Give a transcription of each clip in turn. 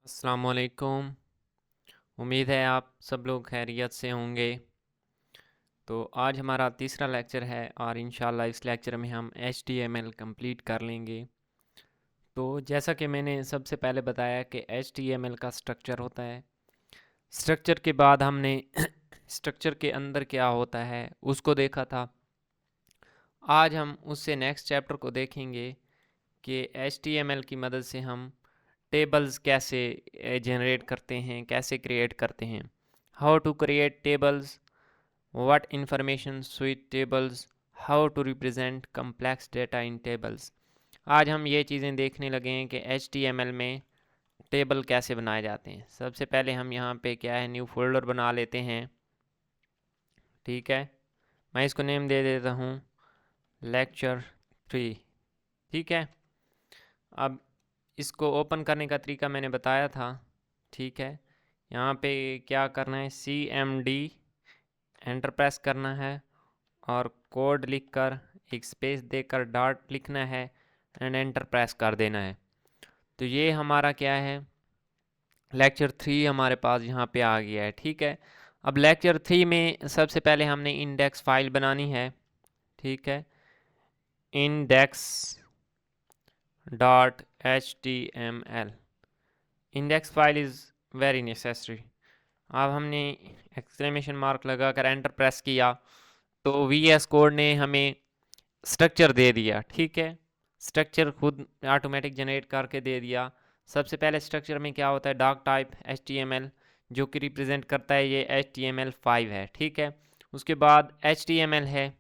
अस्सलाम वालेकुम। उम्मीद है आप सब लोग खैरियत से होंगे। तो आज हमारा तीसरा लेक्चर है और इंशाल्लाह इस लेक्चर में हम HTML कंप्लीट कर लेंगे। तो जैसा कि मैंने सबसे पहले बताया कि HTML का स्ट्रक्चर होता है। स्ट्रक्चर के बाद हमने स्ट्रक्चर के अंदर क्या होता है उसको देखा था। आज हम उससे नेक्स्ट चैप्टर को देखेंगे कि HTML की मदद से हम टेबल्स कैसे जनरेट करते हैं, कैसे क्रिएट करते हैं। How to create tables, what information suits tables, how to represent complex data in tables. आज हम ये चीज़ें देखने लगे हैं कि HTML में टेबल कैसे बनाए जाते हैं। सबसे पहले हम यहाँ पे क्या है न्यू फोल्डर बना लेते हैं। ठीक है, मैं इसको नेम दे देता हूँ lecture 3। ठीक है, अब इसको ओपन करने का तरीका मैंने बताया था। ठीक है, यहाँ पे क्या करना है, CMD एंटर प्रेस करना है और कोड लिखकर एक स्पेस देकर डॉट लिखना है एंड एंटर प्रेस कर देना है। तो ये हमारा क्या है, लेक्चर 3 हमारे पास यहाँ पे आ गया है। ठीक है, अब लेक्चर 3 में सबसे पहले हमने इंडेक्स फाइल बनानी है। ठीक है, index dot HTML, index file is very necessary. अब हमने एक्सक्लेमेशन मार्क लगाकर एंटर प्रेस किया तो VS कोड ने हमें स्ट्रक्चर दे दिया। ठीक है, स्ट्रक्चर खुद ऑटोमेटिक जनरेट करके दे दिया। सबसे पहले स्ट्रक्चर में क्या होता है, डॉक टाइप HTML जो कि रिप्रेजेंट करता है ये HTML5 है। ठीक है, उसके बाद HTML है।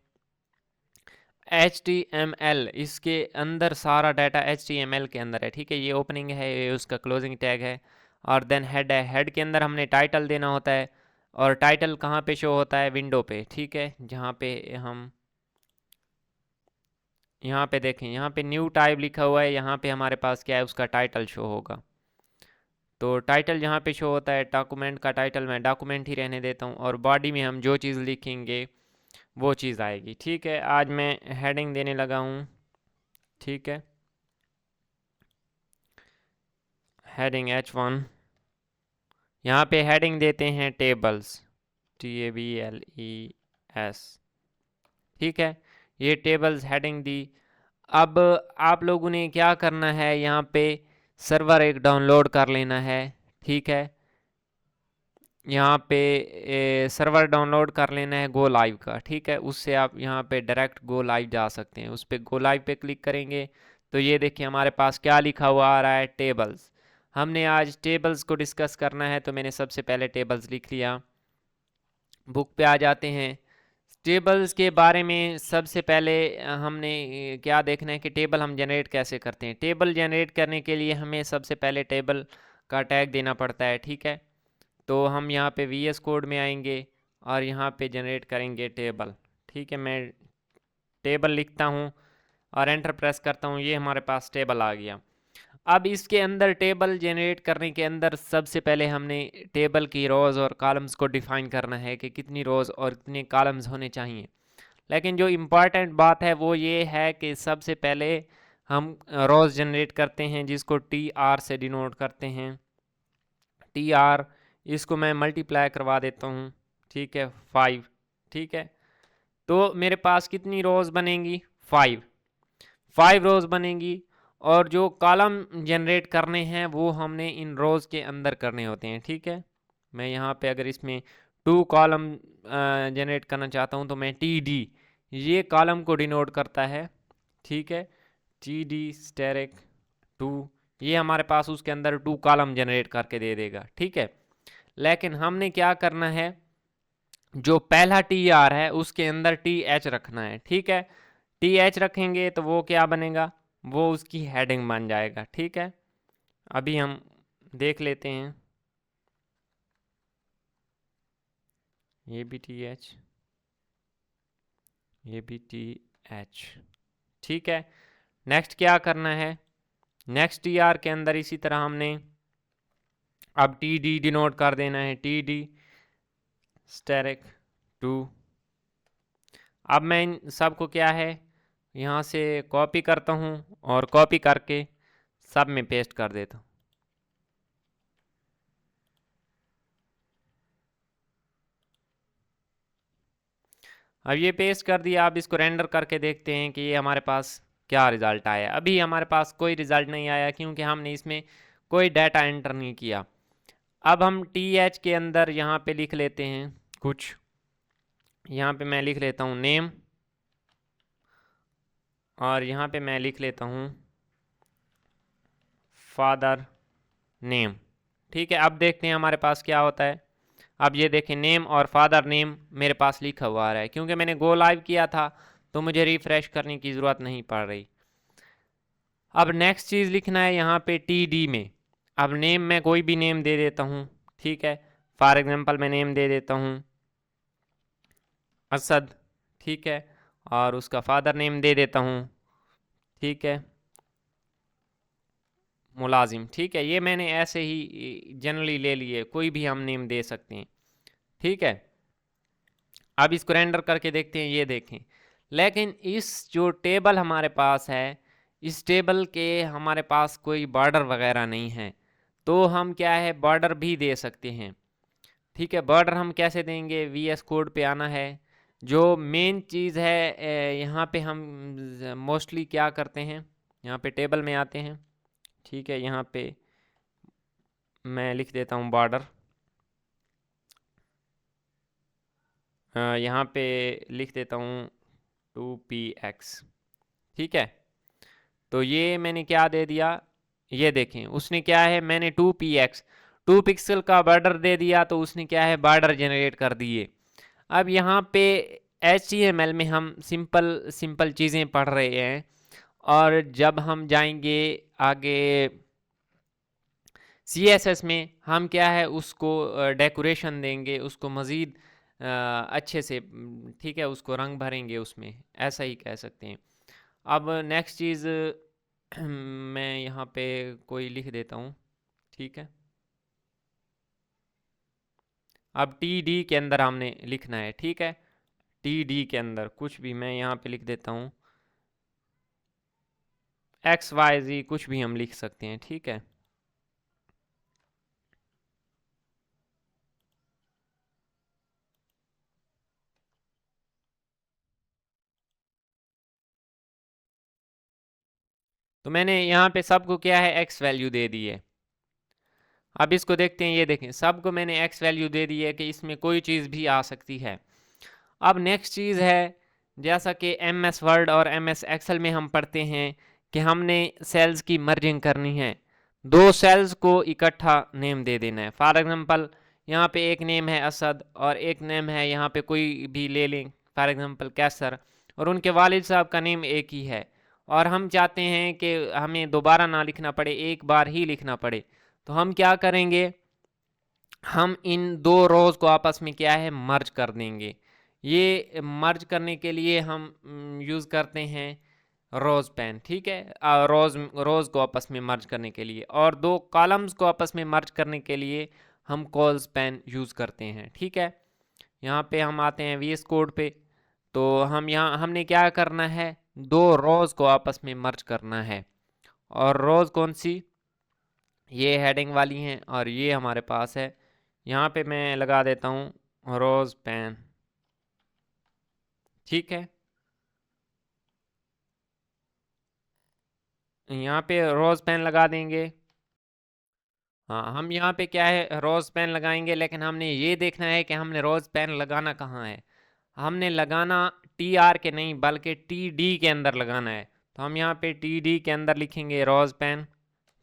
HTML इसके अंदर सारा डाटा HTML के अंदर है। ठीक है, ये ओपनिंग है, ये उसका क्लोजिंग टैग है। और देन हेड है, हेड के अंदर हमने टाइटल देना होता है और टाइटल कहाँ पे शो होता है, विंडो पे। ठीक है, जहाँ पे हम यहाँ पे देखें, यहाँ पे न्यू टाइप लिखा हुआ है, यहाँ पे हमारे पास क्या है, उसका टाइटल शो होगा। तो टाइटल जहाँ पे शो होता है, डॉक्यूमेंट का टाइटल मैं डॉक्यूमेंट ही रहने देता हूँ और बॉडी में हम जो चीज़ लिखेंगे वो चीज़ आएगी। ठीक है, आज मैं हेडिंग देने लगा हूँ। ठीक है, हेडिंग H1, यहाँ पे हेडिंग देते हैं टेबल्स, TABLES। ठीक है, ये टेबल्स हेडिंग दी। अब आप लोगों ने क्या करना है, यहाँ पे सर्वर एक डाउनलोड कर लेना है। ठीक है, यहाँ पे सर्वर डाउनलोड कर लेना है गो लाइव का। ठीक है, उससे आप यहाँ पे डायरेक्ट गो लाइव जा सकते हैं। उस पर गो लाइव पे क्लिक करेंगे तो ये देखिए हमारे पास क्या लिखा हुआ आ रहा है, टेबल्स। हमने आज टेबल्स को डिस्कस करना है तो मैंने सबसे पहले टेबल्स लिख लिया। बुक पे आ जाते हैं। टेबल्स के बारे में सबसे पहले हमने क्या देखना है कि टेबल हम जनरेट कैसे करते हैं। टेबल जनरेट करने के लिए हमें सबसे पहले टेबल का टैग देना पड़ता है। ठीक है, तो हम यहाँ पे VS कोड में आएंगे और यहाँ पे जनरेट करेंगे टेबल। ठीक है, मैं टेबल लिखता हूँ और एंटर प्रेस करता हूँ, ये हमारे पास टेबल आ गया। अब इसके अंदर टेबल जनरेट करने के अंदर सबसे पहले हमने टेबल की रोज़ और कॉलम्स को डिफ़ाइन करना है कि कितनी रोज़ और कितने कॉलम्स होने चाहिए। लेकिन जो इम्पॉर्टेंट बात है वो ये है कि सबसे पहले हम रोज़ जनरेट करते हैं जिसको TR से डिनोट करते हैं। TR, इसको मैं मल्टीप्लाई करवा देता हूँ। ठीक है, 5। ठीक है, तो मेरे पास कितनी रोज़ बनेंगी, 5। 5 रोज़ बनेंगी और जो कॉलम जनरेट करने हैं वो हमने इन रोज़ के अंदर करने होते हैं। ठीक है, मैं यहाँ पे अगर इसमें 2 कॉलम जनरेट करना चाहता हूँ तो मैं TD, ये कॉलम को डिनोट करता है। ठीक है, TD स्टेरिक 2, ये हमारे पास उसके अंदर 2 कॉलम जनरेट करके दे देगा। ठीक है, लेकिन हमने क्या करना है, जो पहला TR है उसके अंदर TH रखना है। ठीक है, TH रखेंगे तो वो क्या बनेगा, वो उसकी हेडिंग बन जाएगा। ठीक है, अभी हम देख लेते हैं, ये भी TH, ये भी TH। ठीक है, नेक्स्ट क्या करना है, नेक्स्ट TR के अंदर इसी तरह हमने अब TD डिनोट कर देना है, TD स्टेरिक 2। अब मैं इन सबको क्या है यहाँ से कॉपी करता हूँ और कॉपी करके सब में पेस्ट कर देता हूँ। अब ये पेस्ट कर दिया। अब इसको रेंडर करके देखते हैं कि ये हमारे पास क्या रिज़ल्ट आया। अभी हमारे पास कोई रिज़ल्ट नहीं आया क्योंकि हमने इसमें कोई डाटा एंटर नहीं किया। अब हम TH के अंदर यहाँ पे लिख लेते हैं कुछ। यहाँ पे मैं लिख लेता हूँ नेम, और यहाँ पे मैं लिख लेता हूँ फादर नेम। ठीक है, अब देखते हैं हमारे पास क्या होता है। अब ये देखें नेम और फादर नेम मेरे पास लिखा हुआ आ रहा है, क्योंकि मैंने गो लाइव किया था तो मुझे रिफ़्रेश करने की ज़रूरत नहीं पड़ रही। अब नेक्स्ट चीज़ लिखना है यहाँ पे TD में। अब नेम मैं कोई भी नेम दे देता हूँ, ठीक है। फॉर एग्जांपल मैं नेम दे देता हूँ असद, ठीक है, और उसका फादर नेम दे देता हूँ, ठीक है, मुलाजिम। ठीक है, ये मैंने ऐसे ही जनरली ले लिए, कोई भी हम नेम दे सकते हैं, ठीक है। अब इसको रेंडर करके देखते हैं, ये देखें। लेकिन इस जो टेबल हमारे पास है, इस टेबल के हमारे पास कोई बॉर्डर वगैरह नहीं है, तो हम क्या है बॉर्डर भी दे सकते हैं। ठीक है, बॉर्डर हम कैसे देंगे, VS कोड पे आना है। जो मेन चीज़ है यहाँ पे हम मोस्टली क्या करते हैं, यहाँ पे टेबल में आते हैं, ठीक है। यहाँ पे मैं लिख देता हूँ बॉर्डर, यहाँ पे लिख देता हूँ 2px, ठीक है। तो ये मैंने क्या दे दिया, ये देखें उसने क्या है, मैंने 2px 2 पिक्सल का बॉर्डर दे दिया, तो उसने क्या है बॉर्डर जनरेट कर दिए। अब यहाँ पे HTML में हम सिंपल सिंपल चीज़ें पढ़ रहे हैं, और जब हम जाएंगे आगे CSS में हम क्या है उसको डेकोरेशन देंगे, उसको मज़ीद अच्छे से, ठीक है, उसको रंग भरेंगे उसमें, ऐसा ही कह सकते हैं। अब नेक्स्ट चीज़ मैं यहाँ पे कोई लिख देता हूँ, ठीक है। अब TD के अंदर हमने लिखना है, ठीक है। TD के अंदर कुछ भी मैं यहाँ पे लिख देता हूँ, XYZ कुछ भी हम लिख सकते हैं, ठीक है। तो मैंने यहाँ पे सबको क्या है X वैल्यू दे दी है। अब इसको देखते हैं, ये देखें सबको मैंने X वैल्यू दे दी है कि इसमें कोई चीज़ भी आ सकती है। अब नेक्स्ट चीज़ है, जैसा कि MS वर्ड और MS एक्सेल में हम पढ़ते हैं कि हमने सेल्स की मर्जिंग करनी है, दो सेल्स को इकट्ठा नेम दे देना है। फॉर एग्जांपल यहाँ पे एक नेम है असद और एक नेम है यहाँ पे कोई भी ले लें, फॉर एग्जांपल कैसर, और उनके वालिद साहब का नेम एक ही है, और हम चाहते हैं कि हमें दोबारा ना लिखना पड़े, एक बार ही लिखना पड़े। तो हम क्या करेंगे, हम इन दो रोज़ को आपस में क्या है मर्ज कर देंगे। ये मर्ज करने के लिए हम यूज़ करते हैं रोज़ पेन, ठीक है। रोज़ को आपस में मर्ज करने के लिए, और दो कॉलम्स को आपस में मर्ज करने के लिए हम कॉल्स पेन यूज़ करते हैं, ठीक है। यहाँ पे हम आते हैं VS कोड पे। तो हम यहाँ हमने क्या करना है, दो रोज़ को आपस में मर्ज करना है, और रोज़ कौन सी, ये हेडिंग वाली हैं, और ये हमारे पास है। यहाँ पे मैं लगा देता हूँ रोज़ पेन, ठीक है। यहाँ पे रोज़ पेन लगा देंगे। हाँ, हम यहाँ पे क्या है रोज़ पेन लगाएंगे, लेकिन हमने ये देखना है कि हमने रोज़ पेन लगाना कहाँ है। हमने लगाना TR के नहीं बल्कि TD के अंदर लगाना है। तो हम यहाँ पे TD के अंदर लिखेंगे रोज़ पेन,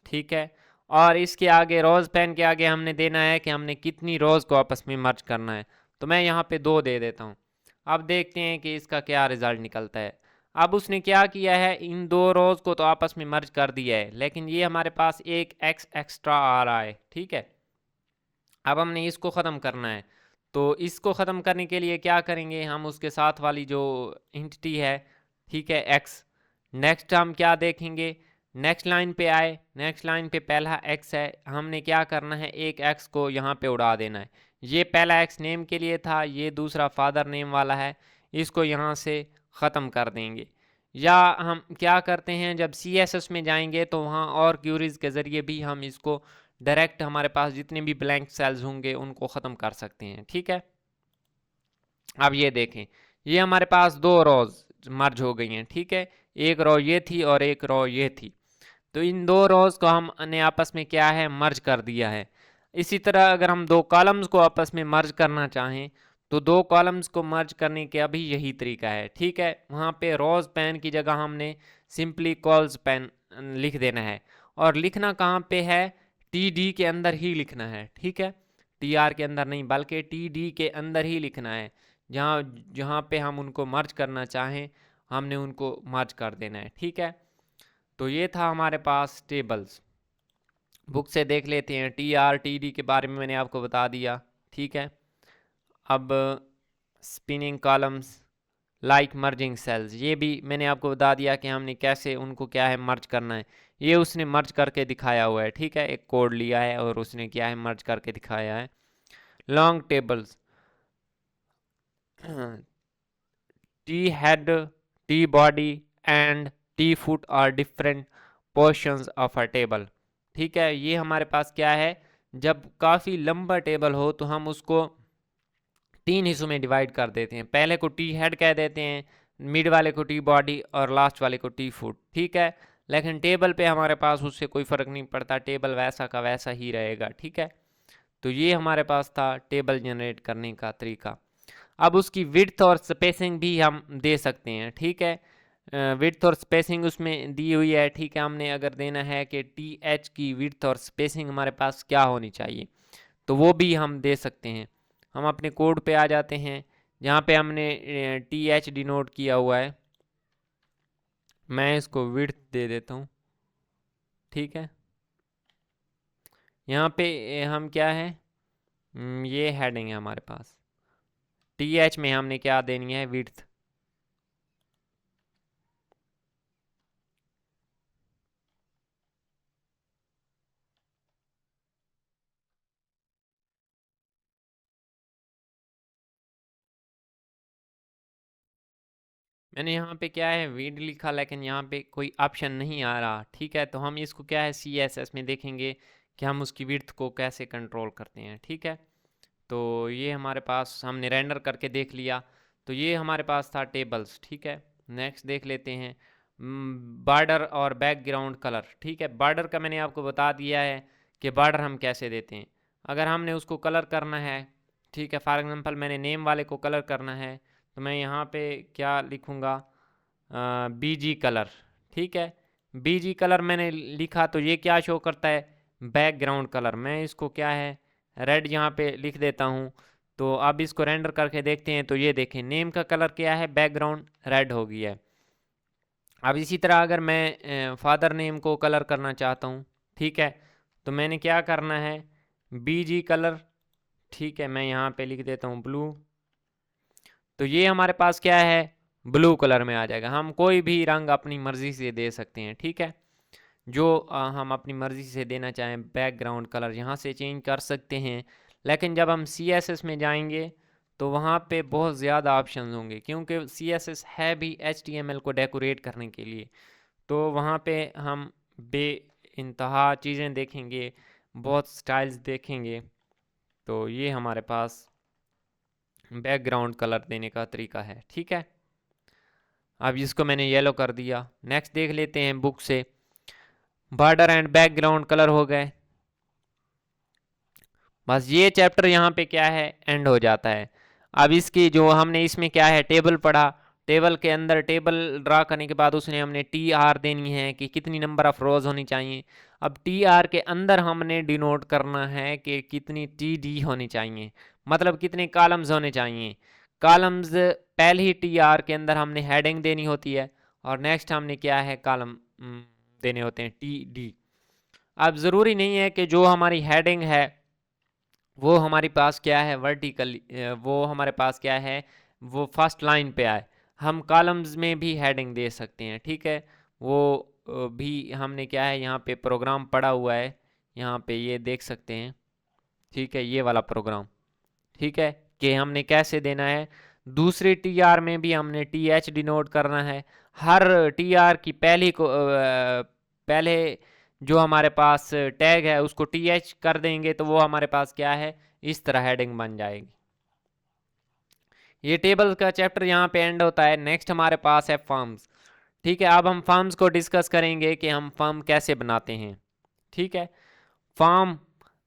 ठीक है। और इसके आगे रोज़ पेन के आगे हमने देना है कि हमने कितनी रोज़ को आपस में मर्ज करना है। तो मैं यहाँ पे 2 दे देता हूँ। अब देखते हैं कि इसका क्या रिज़ल्ट निकलता है। अब उसने क्या किया है, इन दो रोज़ को तो आपस में मर्ज कर दिया है, लेकिन ये हमारे पास एक X एक्स्ट्रा आ रहा है, ठीक है। अब हमने इसको ख़त्म करना है। तो इसको ख़त्म करने के लिए क्या करेंगे, हम उसके साथ वाली जो एंटिटी है, ठीक है, X, नेक्स्ट हम क्या देखेंगे, नेक्स्ट लाइन पे आए, नेक्स्ट लाइन पे पहला X है, हमने क्या करना है एक X को यहाँ पे उड़ा देना है। ये पहला X नेम के लिए था, ये दूसरा फादर नेम वाला है, इसको यहाँ से ख़त्म कर देंगे। या हम क्या करते हैं, जब CSS में जाएंगे तो वहाँ और क्यूरीज के ज़रिए भी हम इसको डायरेक्ट हमारे पास जितने भी ब्लैंक सेल्स होंगे उनको ख़त्म कर सकते हैं, ठीक है। अब ये देखें, ये हमारे पास दो रोज मर्ज हो गई हैं, ठीक है। एक रो ये थी और एक रो ये थी, तो इन दो रोज को हमने आपस में क्या है, मर्ज कर दिया है। इसी तरह अगर हम दो कॉलम्स को आपस में मर्ज करना चाहें तो दो कॉलम्स को मर्ज करने का भी यही तरीका है, ठीक है। वहाँ पे रोज पेन की जगह हमने सिंपली कॉल्स पेन लिख देना है, और लिखना कहाँ पे है, टी डी के अंदर ही लिखना है, ठीक है। टी आर के अंदर नहीं, बल्कि टी डी के अंदर ही लिखना है। जहाँ जहाँ पे हम उनको मर्ज करना चाहें हमने उनको मर्ज कर देना है, ठीक है। तो ये था हमारे पास टेबल्स। बुक से देख लेते हैं, टी आर टी डी के बारे में मैंने आपको बता दिया, ठीक है। अब spanning columns like merging cells, ये भी मैंने आपको बता दिया कि हमने कैसे उनको क्या है मर्ज करना है। ये उसने मर्ज करके दिखाया हुआ है, ठीक है। एक कोड लिया है और उसने क्या है मर्ज करके दिखाया है। Long tables, T head, T body and T foot are different portions of a table, ठीक है। ये हमारे पास क्या है, जब काफ़ी लंबा टेबल हो तो हम उसको तीन हिस्सों में डिवाइड कर देते हैं। पहले को टी हेड कह देते हैं, मिड वाले को टी बॉडी और लास्ट वाले को टी फुट, ठीक है। लेकिन टेबल पे हमारे पास उससे कोई फ़र्क नहीं पड़ता, टेबल वैसा का वैसा ही रहेगा, ठीक है। तो ये हमारे पास था टेबल जनरेट करने का तरीका। अब उसकी विड्थ और स्पेसिंग भी हम दे सकते हैं, ठीक है। विड्थ और स्पेसिंग उसमें दी हुई है, ठीक है। हमने अगर देना है कि टी एच की विड्थ और स्पेसिंग हमारे पास क्या होनी चाहिए, तो वो भी हम दे सकते हैं। हम अपने कोड पे आ जाते हैं जहाँ पे हमने टी एच डिनोट किया हुआ है। मैं इसको विड्थ दे देता हूँ, ठीक है। यहाँ पे हम क्या है, ये हेडिंग है हमारे पास। टी एच में हमने क्या देनी है, विड्थ। मैंने यहाँ पे क्या है वीड लिखा, लेकिन यहाँ पे कोई ऑप्शन नहीं आ रहा, ठीक है। तो हम इसको क्या है सी एस एस में देखेंगे कि हम उसकी विड्थ को कैसे कंट्रोल करते हैं, ठीक है। तो ये हमारे पास हमने रेंडर करके देख लिया। तो ये हमारे पास था टेबल्स, ठीक है। नेक्स्ट देख लेते हैं बॉर्डर और बैकग्राउंड कलर, ठीक है। बॉर्डर का मैंने आपको बता दिया है कि बॉर्डर हम कैसे देते हैं। अगर हमने उसको कलर करना है, ठीक है, फॉर एग्जांपल मैंने नेम वाले को कलर करना है, तो मैं यहाँ पे क्या लिखूँगा, बीजी कलर, ठीक है। बीजी कलर मैंने लिखा तो ये क्या शो करता है, बैकग्राउंड कलर। मैं इसको क्या है रेड यहाँ पे लिख देता हूँ। तो अब इसको रेंडर करके देखते हैं, तो ये देखें नेम का कलर क्या है, बैकग्राउंड रेड हो गया है। अब इसी तरह अगर मैं फादर नेम को कलर करना चाहता हूँ, ठीक है, तो मैंने क्या करना है, बीजी कलर, ठीक है, मैं यहाँ पे लिख देता हूँ ब्लू। तो ये हमारे पास क्या है, ब्लू कलर में आ जाएगा। हम कोई भी रंग अपनी मर्ज़ी से दे सकते हैं, ठीक है। जो हम अपनी मर्ज़ी से देना चाहें बैकग्राउंड कलर यहाँ से चेंज कर सकते हैं। लेकिन जब हम सी एस एस में जाएंगे तो वहाँ पे बहुत ज़्यादा ऑप्शन होंगे, क्योंकि सी एस एस है भी एच टी एम एल को डेकोरेट करने के लिए। तो वहाँ पे हम बे इंतहा चीज़ें देखेंगे, बहुत स्टाइल्स देखेंगे। तो ये हमारे पास बैकग्राउंड कलर देने का तरीका है, ठीक है। अब इसको मैंने येलो कर दिया। नेक्स्ट देख लेते हैं बुक से, बॉर्डर एंड बैकग्राउंड कलर हो गए। बस ये चैप्टर यहाँ पे क्या है एंड हो जाता है। अब इसकी जो हमने इसमें क्या है टेबल पढ़ा, टेबल के अंदर टेबल ड्रा करने के बाद उसने हमने टी आर देनी है कि कितनी नंबर ऑफ रोज होनी चाहिए। अब टी आर के अंदर हमने डिनोट करना है कि कितनी टी डी होनी चाहिए, मतलब कितने कॉलम्स होने चाहिए। कॉलम्स पहले ही टी आर के अंदर हमने हेडिंग देनी होती है, और नेक्स्ट हमने क्या है कॉलम देने होते हैं टी डी। अब ज़रूरी नहीं है कि जो हमारी हेडिंग है वो हमारे पास क्या है वर्टिकल, वो हमारे पास क्या है वो फर्स्ट लाइन पे आए। हम कॉलम्स में भी हेडिंग दे सकते हैं, ठीक है। वो भी हमने क्या है यहाँ पे प्रोग्राम पड़ा हुआ है, यहाँ पे ये देख सकते हैं, ठीक है, ये वाला प्रोग्राम, ठीक है, कि हमने कैसे देना है। दूसरे टी आर में भी हमने टी एच डिनोट करना है। हर टी आर की पहली को पहले जो हमारे पास टैग है उसको टी एच कर देंगे तो वो हमारे पास क्या है इस तरह हेडिंग बन जाएगी। ये टेबल का चैप्टर यहाँ पे एंड होता है। नेक्स्ट हमारे पास है फॉर्म्स। ठीक है, अब हम फॉर्म्स को डिस्कस करेंगे कि हम फॉर्म कैसे बनाते हैं। ठीक है, फॉर्म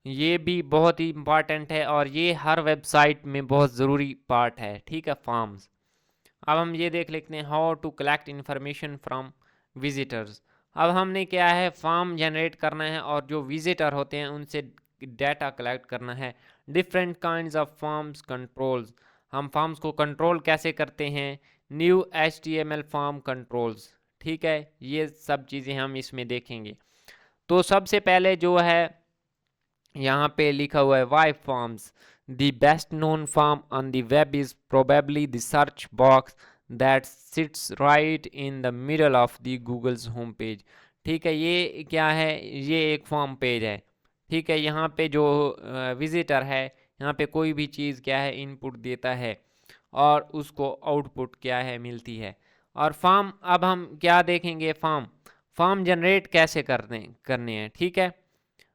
ये भी बहुत ही इम्पॉर्टेंट है और ये हर वेबसाइट में बहुत ज़रूरी पार्ट है। ठीक है, फॉर्म्स। अब हम ये देख लेते हैं how to collect information from visitors. अब हमने क्या है, फॉर्म जनरेट करना है और जो विजिटर होते हैं उनसे डाटा कलेक्ट करना है। Different kinds of forms controls, हम फॉर्म्स को कंट्रोल कैसे करते हैं। New HTML form controls. ठीक है, ये सब चीज़ें हम इसमें देखेंगे। तो सबसे पहले जो है यहाँ पे लिखा हुआ है why forms the best known form on the web is probably the search box that sits right in the middle of the Google's home page. ठीक है, ये क्या है, ये एक फॉर्म पेज है। ठीक है, यहाँ पे जो विजिटर है यहाँ पे कोई भी चीज़ क्या है इनपुट देता है और उसको आउटपुट क्या है मिलती है। और फॉर्म, अब हम क्या देखेंगे, फॉर्म जनरेट कैसे करने हैं। ठीक है,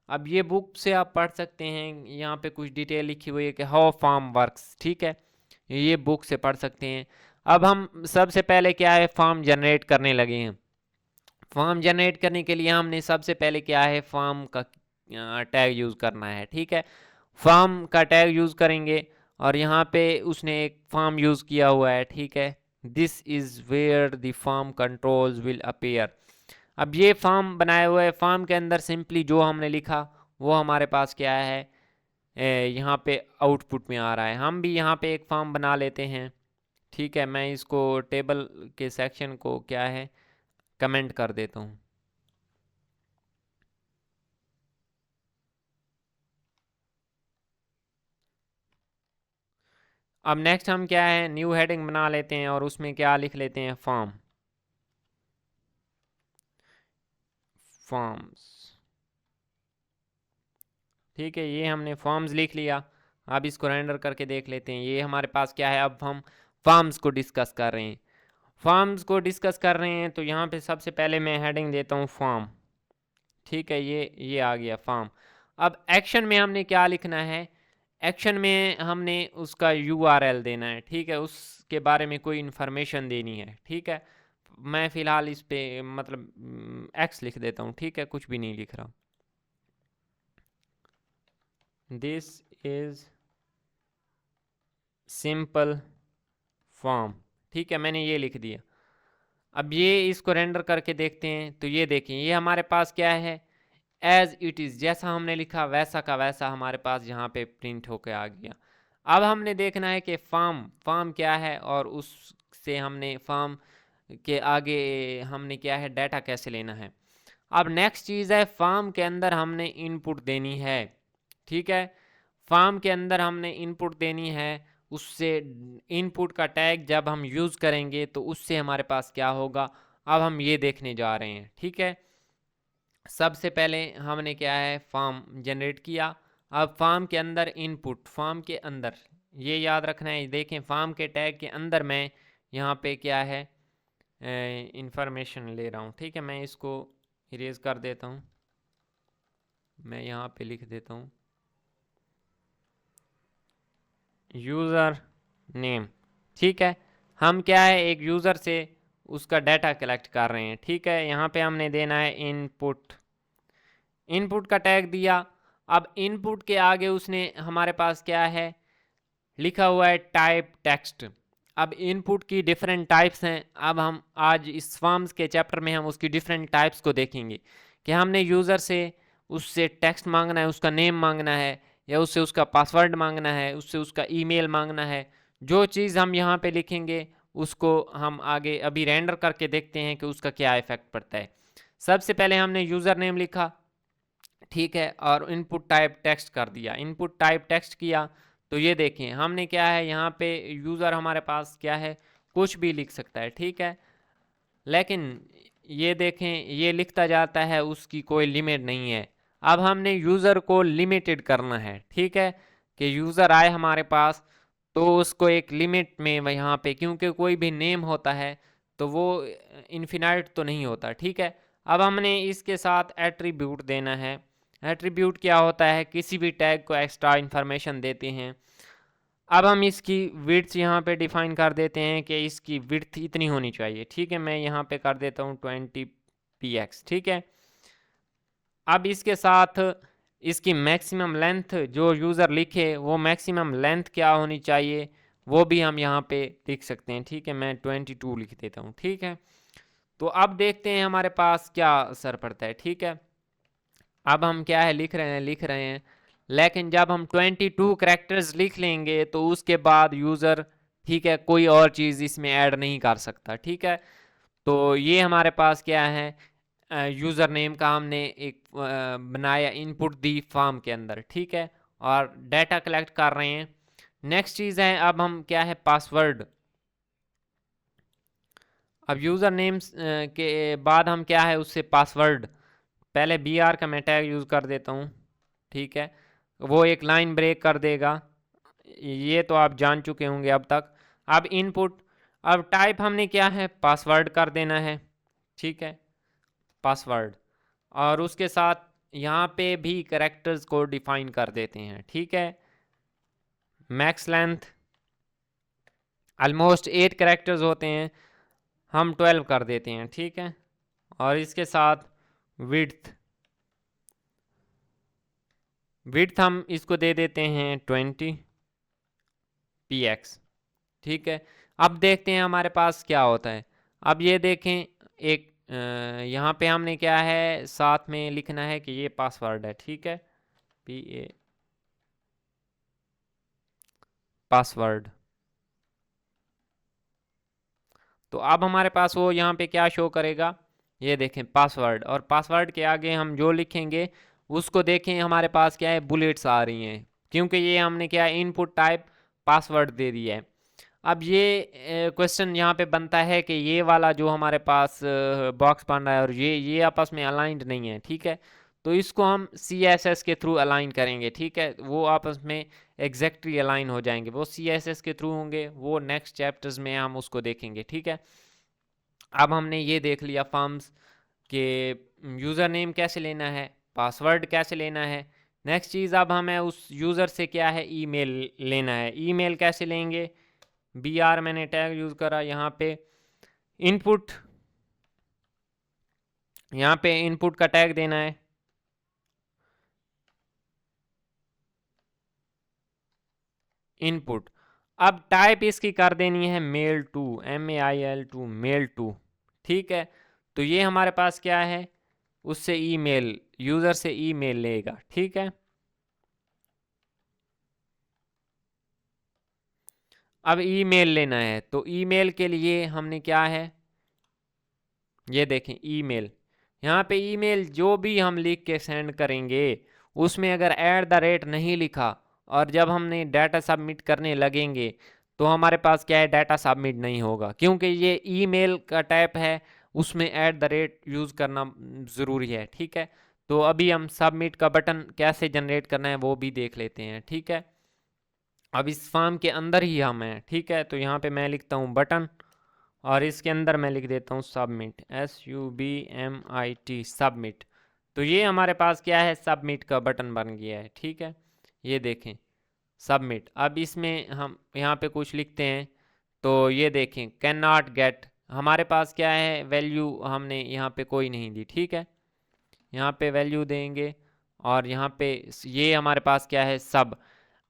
अब ये बुक से आप पढ़ सकते हैं, यहाँ पे कुछ डिटेल लिखी हुई है कि हाउ फॉर्म वर्क्स। ठीक है, ये बुक से पढ़ सकते हैं। अब हम सबसे पहले क्या है, फॉर्म जनरेट करने लगे हैं। फॉर्म जनरेट करने के लिए हमने सबसे पहले क्या है, फॉर्म का टैग यूज़ करना है। ठीक है, फॉर्म का टैग यूज़ करेंगे और यहाँ पे उसने एक फॉर्म यूज़ किया हुआ है। ठीक है, this is where the form controls will appear. अब ये फॉर्म बनाए हुए फॉर्म के अंदर सिंपली जो हमने लिखा वो हमारे पास क्या है, यहाँ पे आउटपुट में आ रहा है। हम भी यहाँ पे एक फॉर्म बना लेते हैं। ठीक है, मैं इसको टेबल के सेक्शन को क्या है कमेंट कर देता हूँ। अब नेक्स्ट हम क्या है, न्यू हेडिंग बना लेते हैं और उसमें क्या लिख लेते हैं, फॉर्म्स। ठीक है, ये हमने फॉर्म्स लिख लिया। अब इसको रेंडर करके देख लेते हैं, ये हमारे पास क्या है। अब हम फॉर्म्स को डिस्कस कर रहे हैं। तो यहाँ पे सबसे पहले मैं हेडिंग देता हूँ फॉर्म। ठीक है, ये आ गया फॉर्म। अब एक्शन में हमने क्या लिखना है, एक्शन में हमने उसका URL देना है। ठीक है, उसके बारे में कोई इन्फॉर्मेशन देनी है। ठीक है, मैं फ़िलहाल इस पे मतलब एक्स लिख देता हूँ। ठीक है, कुछ भी नहीं लिख रहा। This is simple form. ठीक है, मैंने ये लिख दिया। अब ये इसको रेंडर करके देखते हैं तो ये देखें, ये हमारे पास क्या है, एज इट इज़, जैसा हमने लिखा वैसा का वैसा हमारे पास यहाँ पे प्रिंट होके आ गया। अब हमने देखना है कि फॉर्म क्या है और उससे हमने फॉर्म के आगे हमने क्या है, डाटा कैसे लेना है। अब नेक्स्ट चीज़ है, फॉर्म के अंदर हमने इनपुट देनी है। ठीक है, फॉर्म के अंदर हमने इनपुट देनी है, उससे इनपुट का टैग जब हम यूज़ करेंगे तो उससे हमारे पास क्या होगा, अब हम ये देखने जा रहे हैं। ठीक है, सबसे पहले हमने क्या है, फॉर्म जनरेट किया। अब फॉर्म के अंदर इनपुट, फॉर्म के अंदर ये याद रखना है, देखें फॉर्म के टैग के अंदर मैं यहाँ पे क्या है इंफॉर्मेशन ले रहा हूँ। ठीक है, मैं इसको इरेज कर देता हूँ, मैं यहाँ पे लिख देता हूँ यूज़र नेम। ठीक है, हम क्या है, एक यूज़र से उसका डाटा कलेक्ट कर रहे हैं। ठीक है, यहाँ पे हमने देना है इनपुट का टैग दिया। अब इनपुट के आगे उसने हमारे पास क्या है लिखा हुआ है, टाइप टेक्स्ट। अब इनपुट की डिफरेंट टाइप्स हैं। अब हम आज इस फॉर्म्स के चैप्टर में हम उसकी डिफरेंट टाइप्स को देखेंगे कि हमने यूज़र से उससे टेक्स्ट मांगना है, उसका नेम मांगना है, या उससे उसका पासवर्ड मांगना है, उससे उसका ईमेल मांगना है। जो चीज़ हम यहाँ पे लिखेंगे उसको हम आगे अभी रेंडर करके देखते हैं कि उसका क्या इफेक्ट पड़ता है। सबसे पहले हमने यूज़र नेम लिखा। ठीक है, और इनपुट टाइप टेक्स्ट कर दिया, इनपुट टाइप टेक्स्ट किया। तो ये देखें हमने क्या है, यहाँ पे यूज़र हमारे पास क्या है, कुछ भी लिख सकता है। ठीक है, लेकिन ये देखें ये लिखता जाता है, उसकी कोई लिमिट नहीं है। अब हमने यूज़र को लिमिटेड करना है। ठीक है, कि यूज़र आए हमारे पास तो उसको एक लिमिट में यहाँ पे, क्योंकि कोई भी नेम होता है तो वो इन्फिनाइट तो नहीं होता। ठीक है, अब हमने इसके साथ एट्रीब्यूट देना है। एट्रीब्यूट क्या होता है, किसी भी टैग को एक्स्ट्रा इन्फॉर्मेशन देते हैं। अब हम इसकी विड्थ यहाँ पे डिफाइन कर देते हैं कि इसकी विड्थ इतनी होनी चाहिए, ठीक है। मैं यहाँ पे कर देता हूँ 20 px, ठीक है। अब इसके साथ इसकी मैक्सिमम लेंथ जो यूज़र लिखे वो मैक्सिमम लेंथ क्या होनी चाहिए वो भी हम यहाँ पे लिख सकते हैं, ठीक है। मैं 22 लिख देता हूँ, ठीक है। तो अब देखते हैं हमारे पास क्या असर पड़ता है, ठीक है। अब हम क्या है लिख रहे हैं, लेकिन जब हम 22 कैरेक्टर्स लिख लेंगे तो उसके बाद यूज़र, ठीक है, कोई और चीज़ इसमें ऐड नहीं कर सकता, ठीक है। तो ये हमारे पास क्या है, यूज़र नेम का हमने एक बनाया, इनपुट दी फॉर्म के अंदर, ठीक है, और डाटा कलेक्ट कर रहे हैं। नेक्स्ट चीज़ है, अब हम क्या है, पासवर्ड। अब यूज़र नेम्स के बाद हम क्या है उससे पासवर्ड, पहले बी आर का मैं टैग यूज़ कर देता हूँ, ठीक है। वो एक लाइन ब्रेक कर देगा, ये तो आप जान चुके होंगे अब तक। अब इनपुट, अब टाइप हमने क्या है, पासवर्ड कर देना है, ठीक है, पासवर्ड। और उसके साथ यहाँ पे भी करेक्टर्स को डिफाइन कर देते हैं, ठीक है। मैक्स लेंथ ऑलमोस्ट 8 करेक्टर्स होते हैं, हम 12 कर देते हैं, ठीक है। और इसके साथ विड्थ, विड्थ हम इसको दे देते हैं 20 px, ठीक है। अब देखते हैं हमारे पास क्या होता है। अब ये देखें, एक यहाँ पे हमने क्या है साथ में लिखना है कि ये पासवर्ड है, ठीक है, PA पासवर्ड। तो अब हमारे पास वो यहाँ पे क्या शो करेगा, ये देखें पासवर्ड, और पासवर्ड के आगे हम जो लिखेंगे उसको देखें हमारे पास क्या है, बुलेट्स आ रही हैं, क्योंकि ये हमने क्या है इनपुट टाइप पासवर्ड दे दिया है। अब ये क्वेश्चन यहाँ पे बनता है कि ये वाला जो हमारे पास बॉक्स बन रहा है और ये आपस में अलाइंड नहीं है, ठीक है। तो इसको हम CSS के थ्रू अलाइन करेंगे, ठीक है, वो आपस में एग्जैक्टली अलाइन हो जाएंगे। वो CSS के थ्रू होंगे, वो नेक्स्ट चैप्टर्स में हम उसको देखेंगे, ठीक है। अब हमने ये देख लिया फॉर्म्स के यूज़र नेम कैसे लेना है, पासवर्ड कैसे लेना है। नेक्स्ट चीज़, अब हमें उस यूज़र से क्या है ईमेल लेना है। ईमेल कैसे लेंगे, BR मैंने टैग यूज़ करा यहाँ पे। इनपुट, यहाँ पे इनपुट का टैग देना है, इनपुट। अब टाइप इसकी कर देनी है mail to, MAIL to, mail to, ठीक है। तो ये हमारे पास क्या है, उससे ईमेल, यूज़र से ईमेल लेगा, ठीक है। अब ईमेल लेना है, तो ईमेल के लिए हमने क्या है, ये देखें ईमेल, यहाँ पे ईमेल जो भी हम लिख के सेंड करेंगे उसमें अगर @ नहीं लिखा और जब हमने डाटा सबमिट करने लगेंगे तो हमारे पास क्या है, डाटा सबमिट नहीं होगा, क्योंकि ये ईमेल का टाइप है, उसमें @ यूज़ करना ज़रूरी है, ठीक है। तो अभी हम सबमिट का बटन कैसे जनरेट करना है वो भी देख लेते हैं, ठीक है। अब इस फॉर्म के अंदर ही हम हैं, ठीक है। तो यहाँ पे मैं लिखता हूँ बटन, और इसके अंदर मैं लिख देता हूँ सबमिट, SUBMIT, सबमिट। तो ये हमारे पास क्या है, सबमिट का बटन बन गया है, ठीक है। ये देखें सबमिट। अब इसमें हम यहाँ पे कुछ लिखते हैं, तो ये देखें कैन नॉट गेट, हमारे पास क्या है वैल्यू हमने यहाँ पे कोई नहीं दी, ठीक है। यहाँ पे वैल्यू देंगे, और यहाँ पे ये हमारे पास क्या है सब।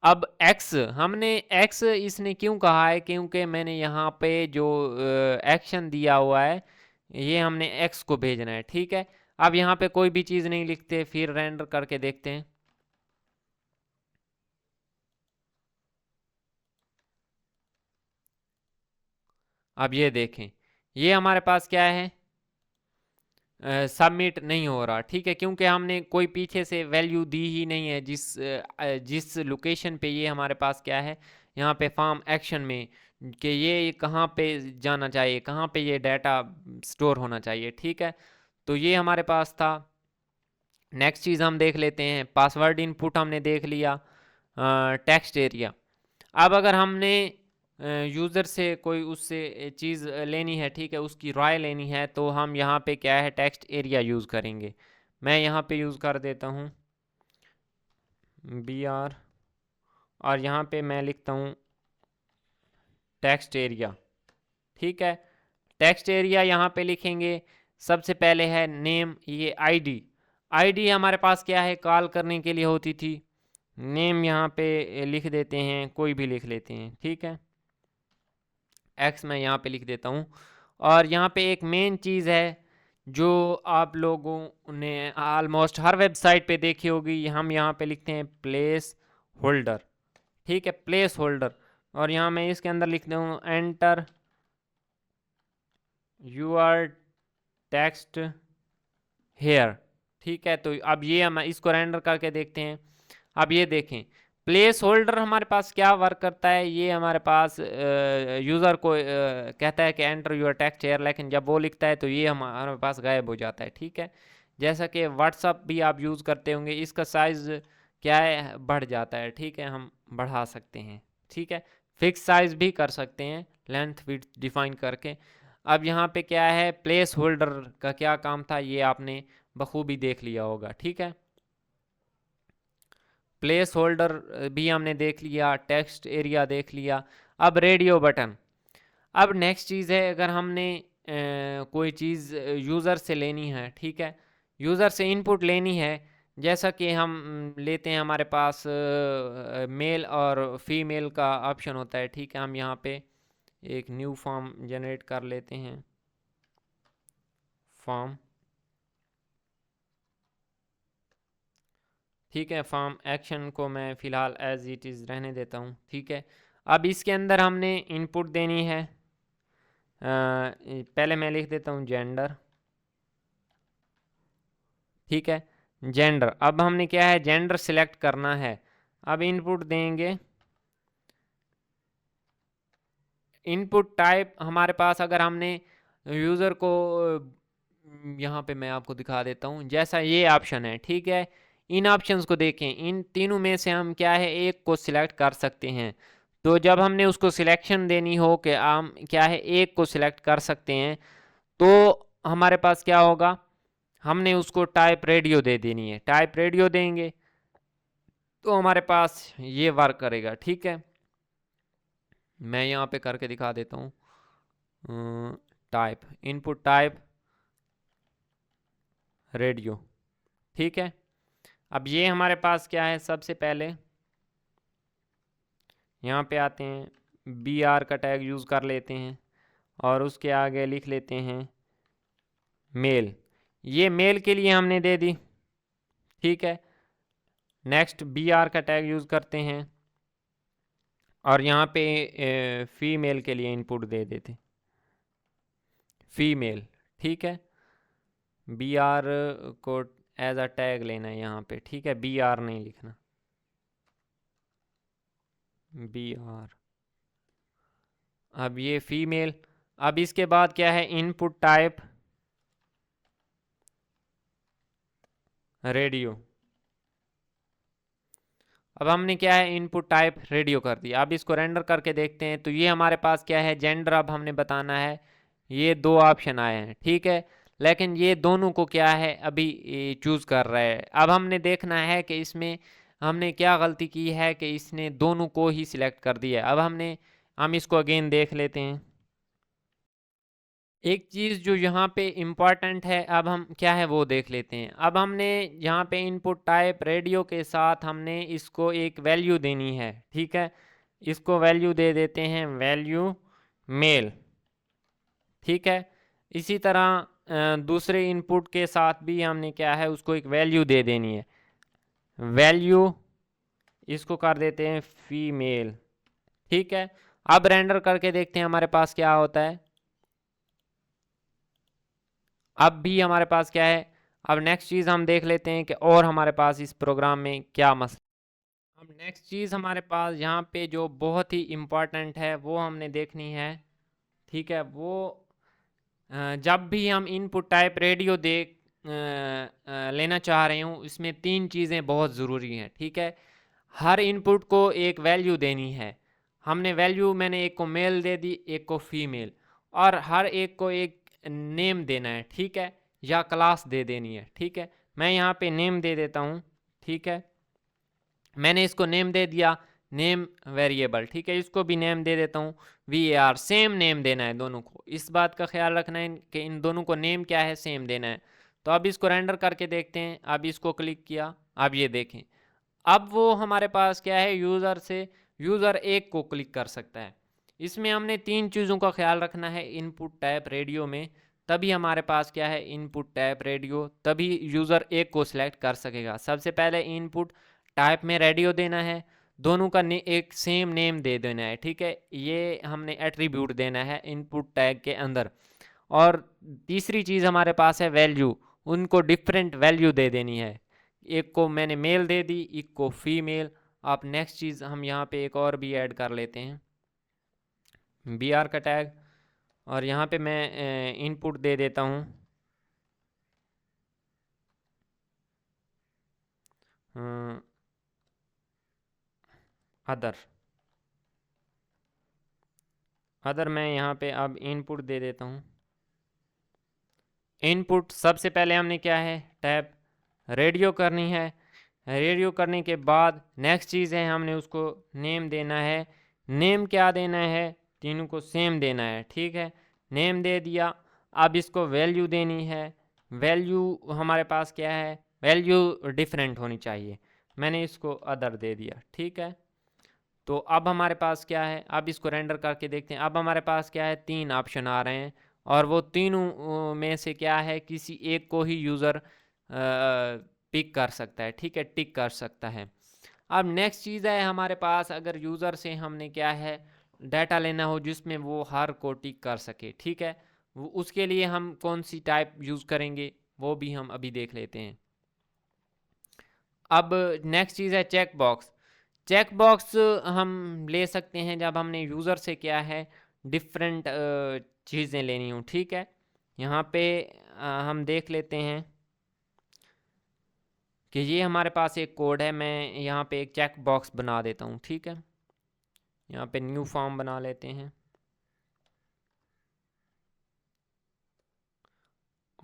अब x, हमने x इसने क्यों कहा है, क्योंकि मैंने यहाँ पे जो एक्शन दिया हुआ है ये हमने x को भेजना है, ठीक है। अब यहाँ पे कोई भी चीज़ नहीं लिखते, फिर रेंडर करके देखते हैं। अब ये देखें, ये हमारे पास क्या है, सबमिट नहीं हो रहा, ठीक है, क्योंकि हमने कोई पीछे से वैल्यू दी ही नहीं है जिस लोकेशन पे ये हमारे पास क्या है, यहाँ पे फॉर्म एक्शन में, कि ये कहाँ पे जाना चाहिए, कहाँ पे ये डाटा स्टोर होना चाहिए, ठीक है। तो ये हमारे पास था। नेक्स्ट चीज़ हम देख लेते हैं, पासवर्ड इनपुट हमने देख लिया। टेक्स्ट एरिया, अब अगर हमने यूज़र से कोई उससे चीज़ लेनी है, ठीक है, उसकी राय लेनी है, तो हम यहाँ पे क्या है टेक्स्ट एरिया यूज़ करेंगे। मैं यहाँ पे यूज़ कर देता हूँ BR, और यहाँ पे मैं लिखता हूँ टेक्स्ट एरिया। ठीक है, टेक्स्ट एरिया यहाँ पे लिखेंगे। सबसे पहले है नेम, ये आईडी। आईडी हमारे पास क्या है, कॉल करने के लिए होती थी। नेम यहाँ पे लिख देते हैं, कोई भी लिख लेते हैं। ठीक है, एक्स मैं यहाँ पे लिख देता हूँ। और यहाँ पे एक मेन चीज़ है जो आप लोगों ने ऑलमोस्ट हर वेबसाइट पे देखी होगी, हम यहाँ पे लिखते हैं प्लेस होल्डर। ठीक है, प्लेस होल्डर। और यहाँ मैं इसके अंदर लिखता हूँ एंटर यूर टेक्स्ट हेयर। ठीक है, तो अब ये हम इसको रेंडर करके देखते हैं। अब ये देखें, प्लेस होल्डर हमारे पास क्या वर्क करता है, ये हमारे पास यूज़र को कहता है कि एंटर यूर टेक्स्ट हेयर, लेकिन जब वो लिखता है तो ये हमारे पास गायब हो जाता है। ठीक है, जैसा कि व्हाट्सअप भी आप यूज़ करते होंगे, इसका साइज़ क्या है, बढ़ जाता है। ठीक है, हम बढ़ा सकते हैं। ठीक है, फिक्स साइज़ भी कर सकते हैं, लेंथ विड्थ डिफाइन करके। अब यहाँ पे क्या है, प्लेस होल्डर का क्या काम था, ये आपने बखूबी देख लिया होगा। ठीक है, प्लेस होल्डर भी हमने देख लिया, टेक्स्ट एरिया देख लिया। अब रेडियो बटन। अब नेक्स्ट चीज़ है, अगर हमने कोई चीज़ यूज़र से लेनी है, ठीक है, यूज़र से इनपुट लेनी है, जैसा कि हम लेते हैं, हमारे पास मेल और फीमेल का ऑप्शन होता है। ठीक है, हम यहाँ पे एक न्यू फॉर्म जनरेट कर लेते हैं, फॉर्म। ठीक है, फॉर्म एक्शन को मैं फ़िलहाल एज इट इज़ रहने देता हूँ। ठीक है, अब इसके अंदर हमने इनपुट देनी है। पहले मैं लिख देता हूँ जेंडर। ठीक है, जेंडर। अब हमने क्या है, जेंडर सिलेक्ट करना है। अब इनपुट देंगे। इनपुट टाइप हमारे पास, अगर हमने यूज़र को यहाँ पे मैं आपको दिखा देता हूँ, जैसा ये ऑप्शन है। ठीक है, इन ऑप्शंस को देखें, इन तीनों में से हम क्या है, एक को सिलेक्ट कर सकते हैं। तो जब हमने उसको सिलेक्शन देनी हो कि हम क्या है, एक को सिलेक्ट कर सकते हैं, तो हमारे पास क्या होगा, हमने उसको टाइप रेडियो दे देनी है। टाइप रेडियो देंगे तो हमारे पास ये वर्क करेगा। ठीक है, मैं यहाँ पे करके दिखा देता हूँ। Type, input type radio. ठीक है, अब ये हमारे पास क्या है, सबसे पहले यहाँ पे आते हैं, बी आर का टैग यूज़ कर लेते हैं और उसके आगे लिख लेते हैं मेल। ये मेल के लिए हमने दे दी। ठीक है, नेक्स्ट बी आर का टैग यूज़ करते हैं और यहाँ पे फीमेल के लिए इनपुट दे देते, फीमेल। ठीक है, बी आर को एज अ टैग लेना है यहाँ पे। ठीक है, बी आर नहीं लिखना, बी आर। अब ये फीमेल। अब इसके बाद क्या है, इनपुट टाइप रेडियो। अब हमने क्या है, इनपुट टाइप रेडियो कर दिया। अब इसको रेंडर करके देखते हैं, तो ये हमारे पास क्या है, जेंडर अब हमने बताना है। ये दो ऑप्शन आए हैं। ठीक है, लेकिन ये दोनों को क्या है, अभी चूज़ कर रहा है। अब हमने देखना है कि इसमें हमने क्या गलती की है कि इसने दोनों को ही सिलेक्ट कर दिया। अब हम इसको अगेन देख लेते हैं। एक चीज़ जो यहाँ पे इम्पॉर्टेंट है, अब हम क्या है वो देख लेते हैं। अब हमने यहाँ पे इनपुट टाइप रेडियो के साथ हमने इसको एक वैल्यू देनी है। ठीक है, इसको वैल्यू दे देते हैं, वैल्यू मेल। ठीक है, इसी तरह दूसरे इनपुट के साथ भी हमने क्या है, उसको एक वैल्यू दे देनी है, वैल्यू। इसको कर देते हैं फीमेल। ठीक है, अब रेंडर करके देखते हैं हमारे पास क्या होता है। अब भी हमारे पास क्या है, अब नेक्स्ट चीज़ हम देख लेते हैं कि और हमारे पास इस प्रोग्राम में क्या मसला। अब नेक्स्ट चीज़ हमारे पास यहाँ पे जो बहुत ही इम्पॉर्टेंट है वो हमने देखनी है। ठीक है, वो जब भी हम इनपुट टाइप रेडियो लेना चाह रहे हूँ, इसमें तीन चीज़ें बहुत ज़रूरी हैं। ठीक है, हर इनपुट को एक वैल्यू देनी है। हमने वैल्यू, मैंने एक को मेल दे दी, एक को फीमेल, और हर एक को एक नेम देना है। ठीक है, या क्लास दे देनी है। ठीक है, मैं यहाँ पे नेम दे देता हूँ। ठीक है, मैंने इसको नेम दे दिया। नेम वेरिएबल, ठीक है, इसको भी नेम दे देता हूँ var, सेम नेम देना है दोनों को, इस बात का ख्याल रखना है कि इन दोनों को नेम क्या है, सेम देना है। तो अब इसको रेंडर करके देखते हैं। अब इसको क्लिक किया, अब ये देखें, अब वो हमारे पास क्या है, यूज़र से यूज़र एक को क्लिक कर सकता है। इसमें हमने 3 चीज़ों का ख्याल रखना है इनपुट टाइप रेडियो में, तभी हमारे पास क्या है, इनपुट टाइप रेडियो, तभी यूज़र एक को सिलेक्ट कर सकेगा। सबसे पहले इनपुट टाइप में रेडियो देना है, दोनों का एक सेम नेम दे देना है, ठीक है, ये हमने एट्रीब्यूट देना है इनपुट टैग के अंदर। और तीसरी चीज़ हमारे पास है वैल्यू, उनको डिफरेंट वैल्यू दे देनी है, एक को मैंने मेल दे दी, एक को फीमेल। आप नेक्स्ट चीज़ हम यहाँ पे एक और भी ऐड कर लेते हैं, br का टैग, और यहाँ पे मैं इनपुट दे देता हूँ अदर। मैं यहाँ पे अब इनपुट दे देता हूँ। इनपुट सबसे पहले हमने क्या है, टैब रेडियो करनी है, रेडियो करने के बाद नेक्स्ट चीज़ है, हमने उसको नेम देना है। नेम क्या देना है, तीनों को सेम देना है, ठीक है, नेम दे दिया। अब इसको वैल्यू देनी है, वैल्यू हमारे पास क्या है, वैल्यू डिफरेंट होनी चाहिए, मैंने इसको अदर दे दिया, ठीक है। तो अब हमारे पास क्या है, अब इसको रेंडर करके देखते हैं। अब हमारे पास क्या है, 3 ऑप्शन आ रहे हैं, और वो तीनों में से क्या है, किसी एक को ही यूज़र पिक कर सकता है, ठीक है, टिक कर सकता है। अब नेक्स्ट चीज़ है हमारे पास, अगर यूज़र से हमने क्या है, डाटा लेना हो जिसमें वो हर को टिक कर सके, ठीक है, वो उसके लिए हम कौन सी टाइप यूज़ करेंगे, वो भी हम अभी देख लेते हैं। अब नेक्स्ट चीज़ है चेक बॉक्स। चेक बॉक्स हम ले सकते हैं जब हमने यूज़र से क्या है, डिफरेंट चीज़ें लेनी हो, ठीक है। यहाँ पे हम देख लेते हैं कि ये हमारे पास एक कोड है, मैं यहाँ पे एक चेक बॉक्स बना देता हूँ, ठीक है। यहाँ पे न्यू फॉर्म बना लेते हैं,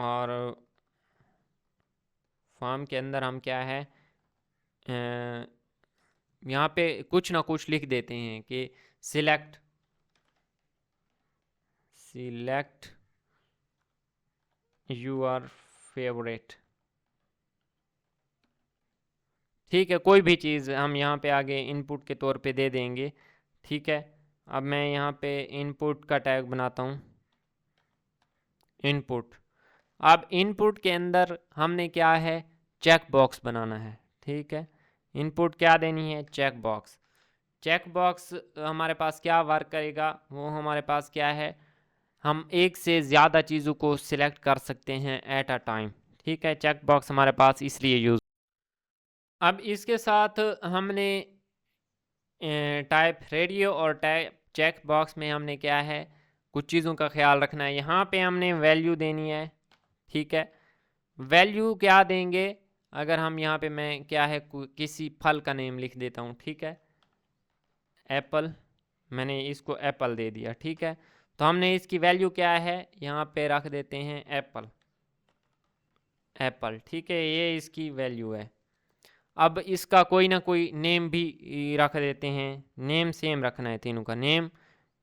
और फॉर्म के अंदर हम क्या है, यहाँ पे कुछ ना कुछ लिख देते हैं कि सिलेक्ट योर फेवरेट, ठीक है, कोई भी चीज़ हम यहाँ पे आगे इनपुट के तौर पे दे देंगे, ठीक है। अब मैं यहाँ पे इनपुट का टैग बनाता हूँ, इनपुट। अब इनपुट के अंदर हमने क्या है, चेक बॉक्स बनाना है, ठीक है। इनपुट क्या देनी है, चेक बॉक्स। चेक बॉक्स हमारे पास क्या वर्क करेगा, वो हमारे पास क्या है, हम एक से ज़्यादा चीज़ों को सिलेक्ट कर सकते हैं एट अ टाइम, ठीक है। चेक बॉक्स हमारे पास इसलिए यूज़। अब इसके साथ हमने टाइप रेडियो और टाइप चेक बॉक्स में हमने क्या है, कुछ चीज़ों का ख्याल रखना है। यहाँ पे हमने वैल्यू देनी है, ठीक है। वैल्यू क्या देंगे, अगर हम यहाँ पे मैं क्या है, किसी फल का नेम लिख देता हूँ, ठीक है, एप्पल, मैंने इसको एप्पल दे दिया, ठीक है। तो हमने इसकी वैल्यू क्या है, यहाँ पे रख देते हैं एप्पल, एप्पल, ठीक है, ये इसकी वैल्यू है। अब इसका कोई ना कोई नेम भी रख देते हैं, नेम सेम रखना है तीनों का नेम,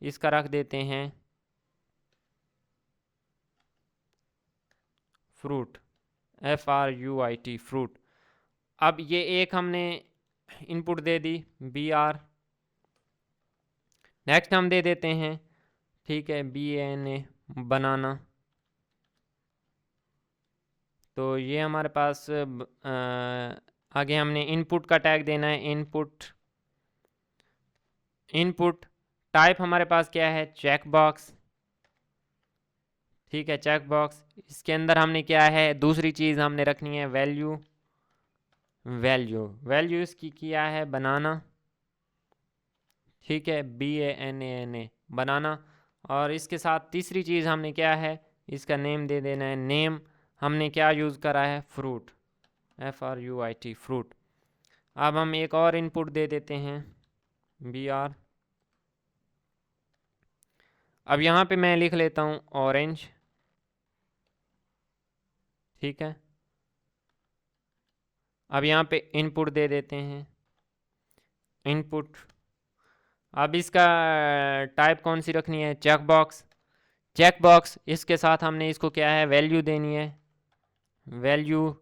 इसका रख देते हैं फ्रूट, FRUIT, फ्रूट। अब ये एक हमने इनपुट दे दी, BR। नेक्स्ट हम दे देते हैं, ठीक है, BANA, बनाना। तो ये हमारे पास आगे हमने इनपुट का टैग देना है, इनपुट टाइप हमारे पास क्या है, चेक बॉक्स, ठीक है, चेक बॉक्स। इसके अंदर हमने क्या है, दूसरी चीज़ हमने रखनी है वैल्यू, वैल्यू इसकी किया है बनाना, ठीक है, BANANA, बनाना। और इसके साथ तीसरी चीज़ हमने क्या है, इसका नेम दे देना है, नेम हमने क्या यूज़ करा है, फ्रूट, FRUIT, फ्रूट। अब हम एक और इनपुट दे देते हैं, BR। अब यहाँ पे मैं लिख लेता हूँ ऑरेंज, ठीक है। अब यहाँ पे इनपुट दे देते हैं, इनपुट अब इसका टाइप कौन सी रखनी है, चेक बॉक्स। चेक बॉक्स, इसके साथ हमने इसको क्या है, वैल्यू देनी है, वैल्यू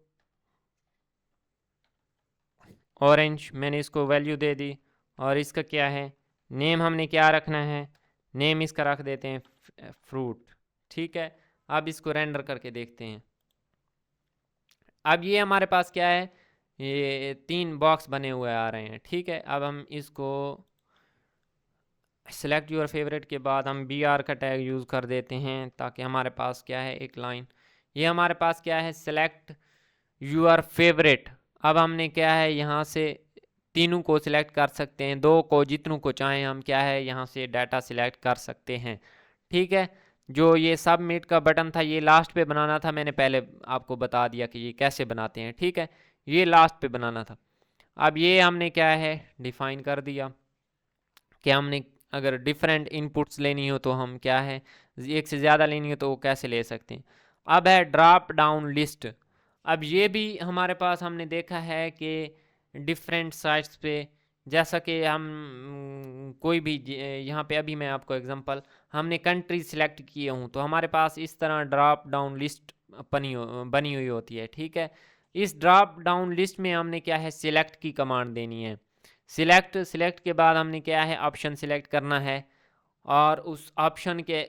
ऑरेंज, मैंने इसको वैल्यू दे दी। और इसका क्या है, नेम हमने क्या रखना है, नेम इसका रख देते हैं फ्रूट। ठीक है, अब इसको रेंडर करके देखते हैं। अब ये हमारे पास क्या है, ये 3 बॉक्स बने हुए आ रहे हैं। ठीक है, अब हम इसको सेलेक्ट योर फेवरेट के बाद हम बी आर का टैग यूज़ कर देते हैं, ताकि हमारे पास क्या है, एक लाइन, ये हमारे पास क्या है, सेलेक्ट योर फेवरेट। अब हमने क्या है, यहाँ से तीनों को सिलेक्ट कर सकते हैं, 2 को, जितनों को चाहें हम क्या है, यहाँ से डाटा सिलेक्ट कर सकते हैं। ठीक है, जो ये सबमिट का बटन था ये लास्ट पे बनाना था, मैंने पहले आपको बता दिया कि ये कैसे बनाते हैं। ठीक है, ये लास्ट पे बनाना था। अब ये हमने क्या है, डिफाइन कर दिया कि हमने अगर डिफरेंट इनपुट्स लेनी हो तो हम क्या है, एक से ज़्यादा लेनी हो तो वो कैसे ले सकते हैं। अब है ड्रॉप डाउन लिस्ट। अब ये भी हमारे पास हमने देखा है कि डिफरेंट साइट्स पे, जैसा कि हम कोई भी यहाँ पे अभी मैं आपको एग्जांपल, हमने कंट्री सिलेक्ट किए हूँ तो हमारे पास इस तरह ड्रॉप डाउन लिस्ट बनी हुई होती है। ठीक है, इस ड्रॉप डाउन लिस्ट में हमने क्या है, सिलेक्ट की कमांड देनी है। सिलेक्ट के बाद हमने क्या है, ऑप्शन सिलेक्ट करना है, और उस ऑप्शन के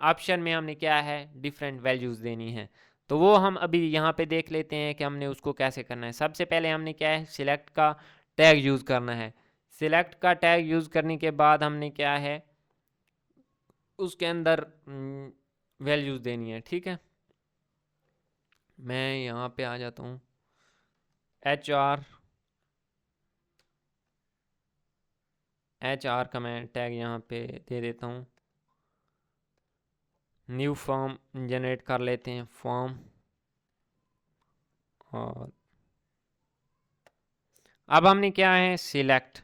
ऑप्शन में हमने क्या है, डिफरेंट वैल्यूज़ देनी है। तो वो हम अभी यहाँ पे देख लेते हैं कि हमने उसको कैसे करना है। सबसे पहले हमने क्या है, सिलेक्ट का टैग यूज़ करना है। सिलेक्ट का टैग यूज़ करने के बाद हमने क्या है, उसके अंदर वैल्यूज़ देनी है। ठीक है, मैं यहाँ पे आ जाता हूँ, एच आर का मैं टैग यहाँ पे दे देता हूँ। न्यू फॉर्म जनरेट कर लेते हैं, फॉर्म। और अब हमने क्या है, सिलेक्ट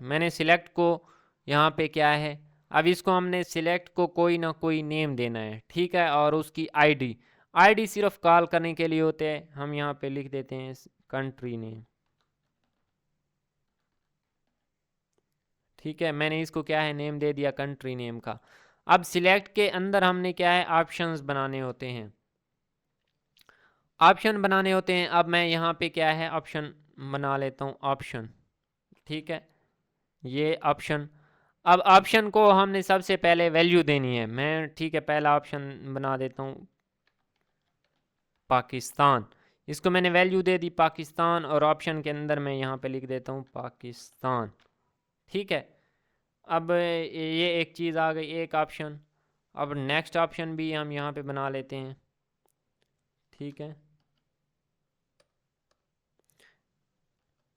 मैंने सिलेक्ट को यहाँ पे क्या है, अब इसको हमने सिलेक्ट को कोई ना कोई नेम देना है। ठीक है, और उसकी आईडी सिर्फ कॉल करने के लिए होते हैं। हम यहाँ पे लिख देते हैं कंट्री नेम। ठीक है, मैंने इसको क्या है, नेम दे दिया कंट्री नेम का। अब सिलेक्ट के अंदर हमने क्या है, ऑप्शंस बनाने होते हैं, अब मैं यहाँ पे क्या है, ऑप्शन बना लेता हूँ, ऑप्शन। ठीक है, ये ऑप्शन। अब ऑप्शन को हमने सबसे पहले वैल्यू देनी है। मैं ठीक है, पहला ऑप्शन बना देता हूँ पाकिस्तान, इसको मैंने वैल्यू दे दी पाकिस्तान, और ऑप्शन के अंदर मैं यहाँ पे लिख देता हूँ पाकिस्तान। ठीक है, अब ये एक चीज़ आ गई, एक ऑप्शन। अब नेक्स्ट ऑप्शन भी हम यहाँ पे बना लेते हैं। ठीक है,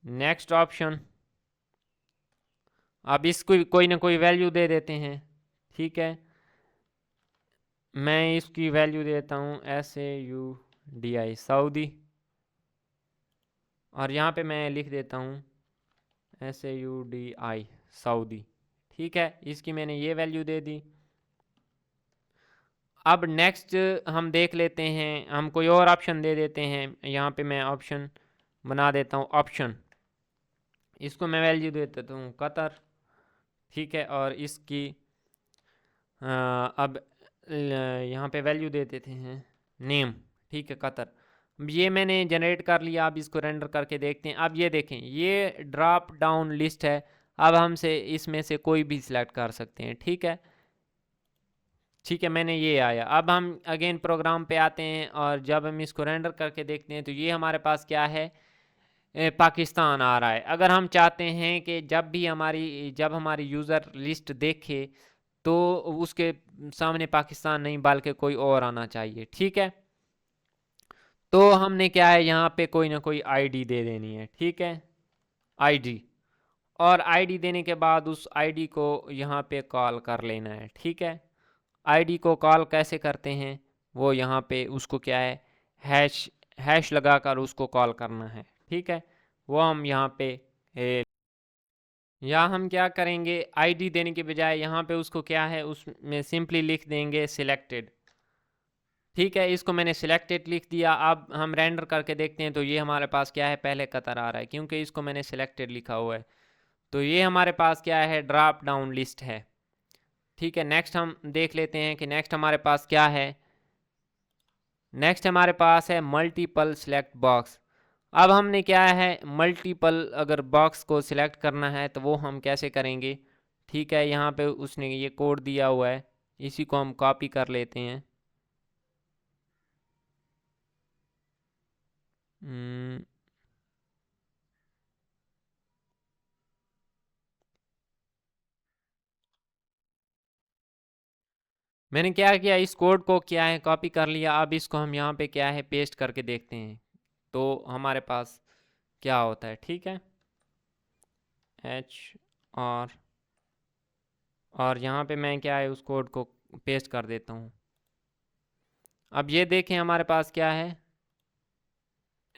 नेक्स्ट ऑप्शन, अब इसको कोई ना कोई वैल्यू दे देते हैं। ठीक है, मैं इसकी वैल्यू देता हूँ SAUDI सऊदी, और यहाँ पे मैं लिख देता हूँ SAUDI सऊदी। ठीक है, इसकी मैंने ये वैल्यू दे दी। अब नेक्स्ट हम देख लेते हैं, हम कोई और ऑप्शन दे देते हैं। यहाँ पे मैं ऑप्शन बना देता हूँ, ऑप्शन, इसको मैं वैल्यू दे देता हूँ कतर। ठीक है, और इसकी अब यहाँ पे वैल्यू दे देते हैं नेम। ठीक है, कतर। ये मैंने जनरेट कर लिया, अब इसको रेंडर करके देखते हैं। अब ये देखें, ये ड्रॉप डाउन लिस्ट है, अब हमसे इसमें से कोई भी सिलेक्ट कर सकते हैं। ठीक है, मैंने ये आया। अब हम अगेन प्रोग्राम पे आते हैं, और जब हम इसको रेंडर करके देखते हैं तो ये हमारे पास क्या है, पाकिस्तान आ रहा है। अगर हम चाहते हैं कि जब हमारी यूज़र लिस्ट देखे तो उसके सामने पाकिस्तान नहीं बल्कि कोई और आना चाहिए। ठीक है, तो हमने क्या है, यहाँ पे कोई ना कोई आईडी दे देनी है। ठीक है, आईडी, और आईडी देने के बाद उस आईडी को यहाँ पे कॉल कर लेना है। ठीक है, आईडी को कॉल कैसे करते हैं, वो यहाँ पे उसको क्या है, हैश लगाकर उसको कॉल करना है। ठीक है, वो हम यहाँ पे या हम क्या करेंगे, आईडी देने के बजाय यहाँ पे उसको क्या है, उसमें सिंपली लिख देंगे सिलेक्टेड। ठीक है, इसको मैंने सिलेक्टेड लिख दिया। अब हम रेंडर करके देखते हैं तो ये हमारे पास क्या है, पहले कतर आ रहा है क्योंकि इसको मैंने सिलेक्टेड लिखा हुआ है। तो ये हमारे पास क्या है, ड्रॉप डाउन लिस्ट है। ठीक है, नेक्स्ट हम देख लेते हैं कि नेक्स्ट हमारे पास क्या है। नेक्स्ट हमारे पास है मल्टीपल सिलेक्ट बॉक्स। अब हमने क्या है, मल्टीपल अगर बॉक्स को सिलेक्ट करना है तो वो हम कैसे करेंगे। ठीक है, यहाँ पे उसने ये कोड दिया हुआ है, इसी को हम कॉपी कर लेते हैं। हम्म, मैंने क्या किया, इस कोड को क्या है कॉपी कर लिया। अब इसको हम यहाँ पे क्या है पेस्ट करके देखते हैं तो हमारे पास क्या होता है। ठीक है, एच और यहाँ पे मैं क्या है उस कोड को पेस्ट कर देता हूँ। अब ये देखें हमारे पास क्या है,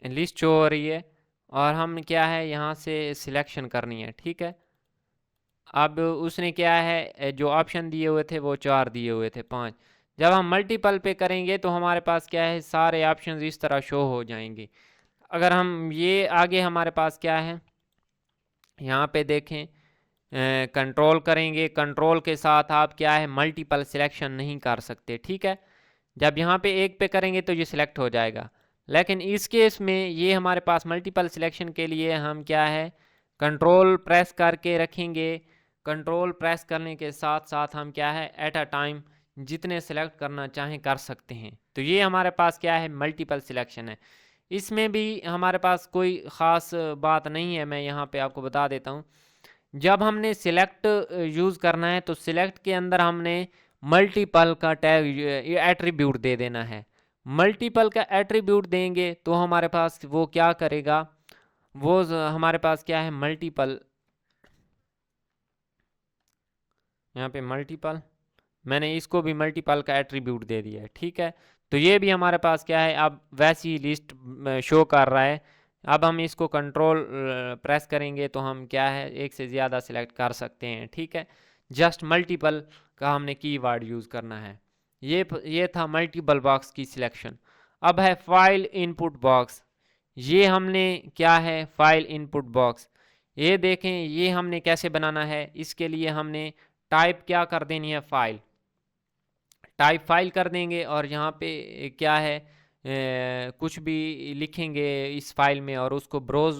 लिस्ट शो हो रही है और हम क्या है यहाँ से सिलेक्शन करनी है। ठीक है, अब उसने क्या है जो ऑप्शन दिए हुए थे वो 4 दिए हुए थे, 5। जब हम मल्टीपल पे करेंगे तो हमारे पास क्या है, सारे ऑप्शंस इस तरह शो हो जाएंगे। अगर हम ये आगे हमारे पास क्या है, यहाँ पे देखें कंट्रोल करेंगे, कंट्रोल के साथ आप क्या है मल्टीपल सिलेक्शन नहीं कर सकते। ठीक है, जब यहाँ पे एक पे करेंगे तो ये सिलेक्ट हो जाएगा, लेकिन इस केस में ये हमारे पास मल्टीपल सिलेक्शन के लिए हम क्या है कंट्रोल प्रेस करके रखेंगे। कंट्रोल प्रेस करने के साथ साथ हम क्या है एट अ टाइम जितने सेलेक्ट करना चाहें कर सकते हैं। तो ये हमारे पास क्या है मल्टीपल सिलेक्शन है। इसमें भी हमारे पास कोई ख़ास बात नहीं है, मैं यहाँ पे आपको बता देता हूँ। जब हमने सिलेक्ट यूज़ करना है तो सिलेक्ट के अंदर हमने मल्टीपल का टैग एट्रीब्यूट दे देना है। मल्टीपल का एट्रीब्यूट देंगे तो हमारे पास वो क्या करेगा, वो हमारे पास क्या है मल्टीपल, यहाँ पे मल्टीपल, मैंने इसको भी मल्टीपल का एट्रीब्यूट दे दिया है। ठीक है, तो ये भी हमारे पास क्या है अब वैसी लिस्ट शो कर रहा है। अब हम इसको कंट्रोल प्रेस करेंगे तो हम क्या है एक से ज़्यादा सिलेक्ट कर सकते हैं। ठीक है, जस्ट मल्टीपल का हमने कीवर्ड यूज़ करना है। ये था मल्टीपल बॉक्स की सिलेक्शन। अब है फाइल इनपुट बॉक्स। ये हमने क्या है फाइल इनपुट बॉक्स, ये देखें ये हमने कैसे बनाना है। इसके लिए हमने टाइप क्या कर देनी है, फाइल, टाइप फाइल कर देंगे और यहाँ पे क्या है कुछ भी लिखेंगे इस फाइल में और उसको ब्रोज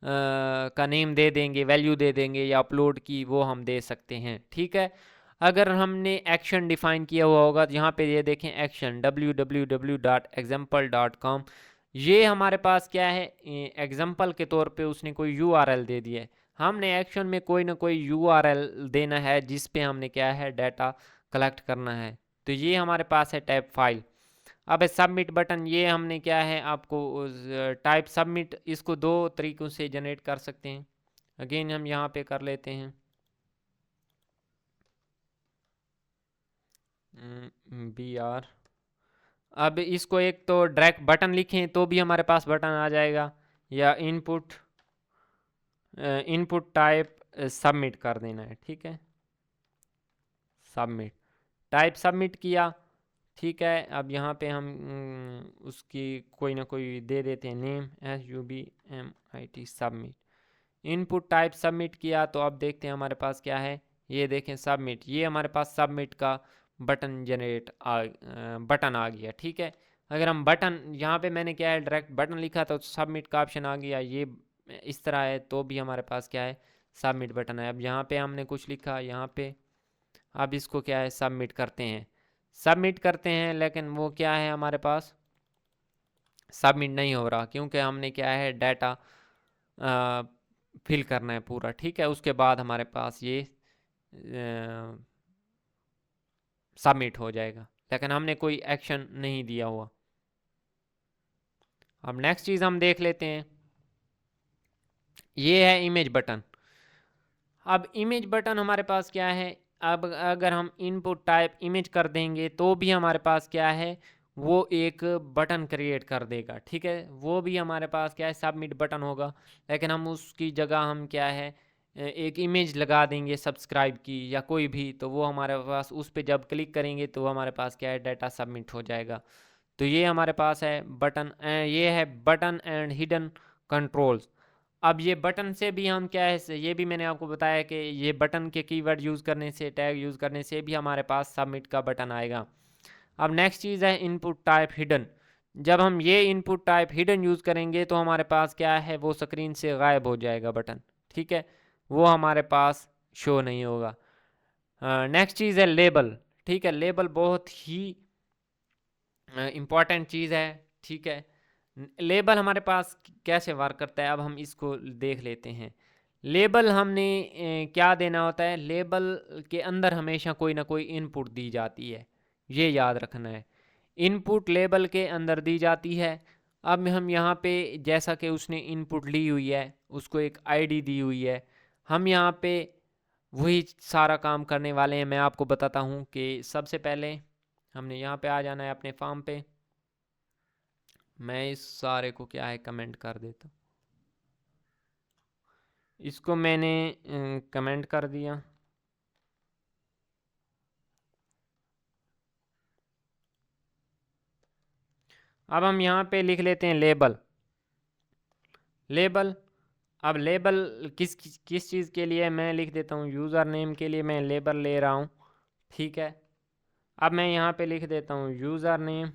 का नेम दे देंगे, वैल्यू दे देंगे या अपलोड की वो हम दे सकते हैं। ठीक है, अगर हमने एक्शन डिफाइन किया हुआ होगा तो यहाँ पे ये देखें एक्शन www.example.com, ये हमारे पास क्या है एग्जाम्पल के तौर पे उसने कोई URL दे दिया है। हमने एक्शन में कोई ना कोई URL देना है जिस पे हमने क्या है डाटा कलेक्ट करना है। तो ये हमारे पास है टाइप फाइल। अब है सबमिट बटन, ये हमने क्या है आपको टाइप सबमिट, इसको 2 तरीकों से जनरेट कर सकते हैं। अगेन हम यहाँ पे कर लेते हैं BR। अब इसको एक तो डायरेक्ट बटन लिखें तो भी हमारे पास बटन आ जाएगा, या इनपुट टाइप सबमिट कर देना है। ठीक है, सबमिट, टाइप सबमिट किया। ठीक है, अब यहाँ पे हम उसकी कोई ना कोई दे देते हैं name, SUBMIT submit. Input type submit किया तो अब देखते हैं हमारे पास क्या है, ये देखें सबमिट, ये हमारे पास सबमिट का बटन बटन आ गया। ठीक है, अगर हम बटन यहाँ पे मैंने क्या है डायरेक्ट बटन लिखा तो सबमिट का ऑप्शन आ गया, ये इस तरह है तो भी हमारे पास क्या है सबमिट बटन है। अब यहाँ पे हमने कुछ लिखा यहाँ पे, अब इसको क्या है सबमिट करते हैं, सबमिट करते हैं, लेकिन वो क्या है हमारे पास सबमिट नहीं हो रहा क्योंकि हमने क्या है डाटा फिल करना है पूरा। ठीक है, उसके बाद हमारे पास ये सबमिट हो जाएगा, लेकिन हमने कोई एक्शन नहीं दिया हुआ। अब नेक्स्ट चीज़ हम देख लेते हैं, ये है इमेज बटन। अब इमेज बटन हमारे पास क्या है, अब अगर हम इनपुट टाइप इमेज कर देंगे तो भी हमारे पास क्या है वो एक बटन क्रिएट कर देगा। ठीक है, वो भी हमारे पास क्या है सबमिट बटन होगा, लेकिन हम उसकी जगह हम क्या है एक इमेज लगा देंगे सब्सक्राइब की या कोई भी, तो वो हमारे पास उस पर जब क्लिक करेंगे तो हमारे पास क्या है डाटा सबमिट हो जाएगा। तो ये हमारे पास है बटन, ये है बटन एंड हिडन कंट्रोल्स। अब ये बटन से भी हम क्या है, ये भी मैंने आपको बताया कि ये बटन के कीवर्ड यूज़ करने से, टैग यूज़ करने से भी हमारे पास सबमिट का बटन आएगा। अब नेक्स्ट चीज़ है इनपुट टाइप हिडन। जब हम ये इनपुट टाइप हिडन यूज़ करेंगे तो हमारे पास क्या है, वो स्क्रीन से गायब हो जाएगा बटन, ठीक है, वो हमारे पास शो नहीं होगा। नेक्स्ट चीज़ है लेबल, ठीक है, लेबल बहुत ही इम्पॉर्टेंट चीज़ है, ठीक है। लेबल हमारे पास कैसे वर्क करता है, अब हम इसको देख लेते हैं। लेबल हमने क्या देना होता है, लेबल के अंदर हमेशा कोई ना कोई इनपुट दी जाती है, ये याद रखना है। इनपुट लेबल के अंदर दी जाती है। अब हम यहाँ पे जैसा कि उसने इनपुट ली हुई है, उसको एक आईडी दी हुई है, हम यहाँ पे वही सारा काम करने वाले हैं। मैं आपको बताता हूँ कि सबसे पहले हमने यहाँ पे आ जाना है अपने फॉर्म पे। मैं इस सारे को क्या है कमेंट कर देता हूँ, इसको मैंने कमेंट कर दिया। अब हम यहाँ पे लिख लेते हैं लेबल। लेबल, अब लेबल किस किस चीज़ के लिए, मैं लिख देता हूँ यूज़र नेम के लिए मैं लेबल ले रहा हूँ, ठीक है। अब मैं यहाँ पे लिख देता हूँ यूज़र नेम,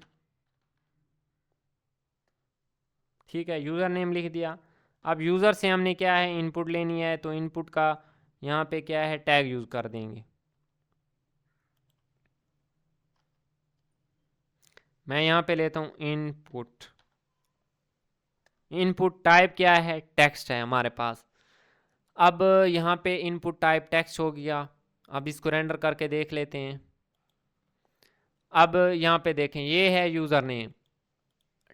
ठीक है, यूज़र नेम लिख दिया। अब यूज़र से हमने क्या है इनपुट लेनी है, तो इनपुट का यहाँ पे क्या है टैग यूज़ कर देंगे। मैं यहाँ पे लेता हूँ इनपुट। इनपुट टाइप क्या है, टेक्स्ट है हमारे पास। अब यहाँ पे इनपुट टाइप टेक्स्ट हो गया। अब इसको रेंडर करके देख लेते हैं। अब यहाँ पे देखें ये है यूज़र नेम,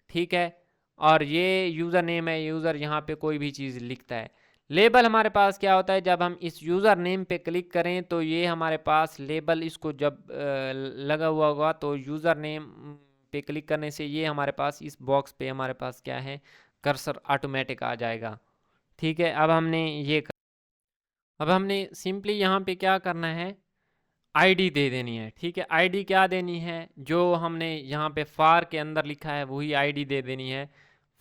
ठीक है, और ये यूज़र नेम है, यूज़र यहाँ पे कोई भी चीज़ लिखता है। लेबल हमारे पास क्या होता है, जब हम इस यूज़र नेम पे क्लिक करें तो ये हमारे पास लेबल, इसको जब लगा हुआ होगा तो यूज़र नेम पे क्लिक करने से ये हमारे पास इस बॉक्स पे हमारे पास क्या है कर्सर ऑटोमेटिक आ जाएगा, ठीक है। अब हमने सिंपली यहाँ पे क्या करना है, आईडी दे देनी है, ठीक है। आईडी क्या देनी है, जो हमने यहाँ पे फार के अंदर लिखा है वही आईडी दे देनी है।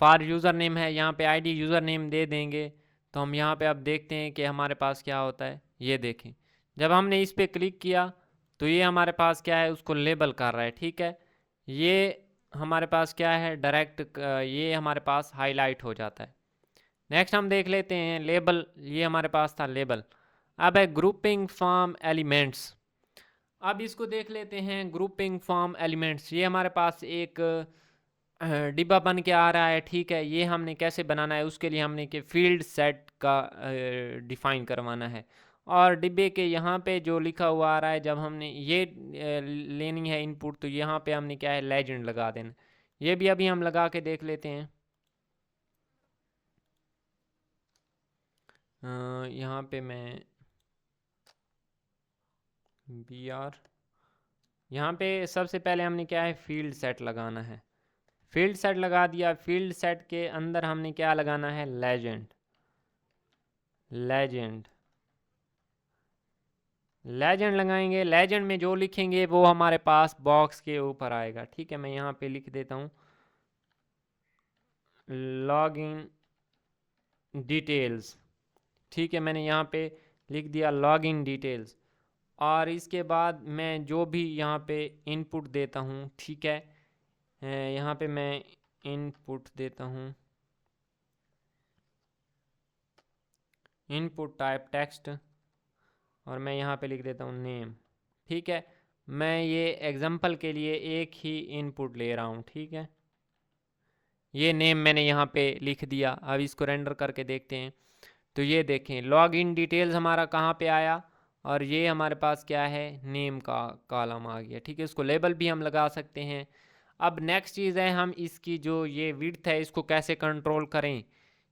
फार यूज़र नेम है, यहाँ पे आईडी यूज़र नेम दे देंगे। तो हम यहाँ पे अब देखते हैं कि हमारे पास क्या होता है, ये देखें जब हमने इस पे क्लिक किया तो ये हमारे पास क्या है उसको लेबल कर रहा है, ठीक है। ये हमारे पास क्या है डायरेक्ट, ये हमारे पास हाईलाइट हो जाता है। नेक्स्ट हम देख लेते हैं लेबल, ये हमारे पास था लेबल। अब है ग्रुपिंग फॉर्म एलिमेंट्स। अब इसको देख लेते हैं ग्रुपिंग फॉर्म एलिमेंट्स। ये हमारे पास एक डिब्बा बन के आ रहा है, ठीक है। ये हमने कैसे बनाना है, उसके लिए हमने के फील्ड सेट का डिफ़ाइन करवाना है। और डिब्बे के यहाँ पे जो लिखा हुआ आ रहा है, जब हमने ये लेनी है इनपुट तो यहाँ पे हमने क्या है लेजेंड लगा देना। ये भी अभी हम लगा के देख लेते हैं। यहाँ पे मैं बी आर, यहाँ पे सबसे पहले हमने क्या है फील्ड सेट लगाना है। फील्ड सेट लगा दिया। फील्ड सेट के अंदर हमने क्या लगाना है लेजेंड। लेजेंड लेजेंड लगाएंगे। लेजेंड में जो लिखेंगे वो हमारे पास बॉक्स के ऊपर आएगा, ठीक है। मैं यहाँ पे लिख देता हूँ लॉग इन डिटेल्स, ठीक है। मैंने यहाँ पे लिख दिया लॉग इन डिटेल्स। और इसके बाद मैं जो भी यहाँ पे इनपुट देता हूँ, ठीक है, यहाँ पे मैं इनपुट देता हूँ इनपुट टाइप टेक्स्ट, और मैं यहाँ पे लिख देता हूँ नेम, ठीक है। मैं ये एग्जांपल के लिए एक ही इनपुट ले रहा हूँ, ठीक है। ये नेम मैंने यहाँ पे लिख दिया। अब इसको रेंडर करके देखते हैं तो ये देखें लॉग इन डिटेल्स हमारा कहाँ पे आया, और ये हमारे पास क्या है नेम का कॉलम आ गया, ठीक है। इसको लेबल भी हम लगा सकते हैं। अब नेक्स्ट चीज़ है हम इसकी जो ये विड्थ है इसको कैसे कंट्रोल करें।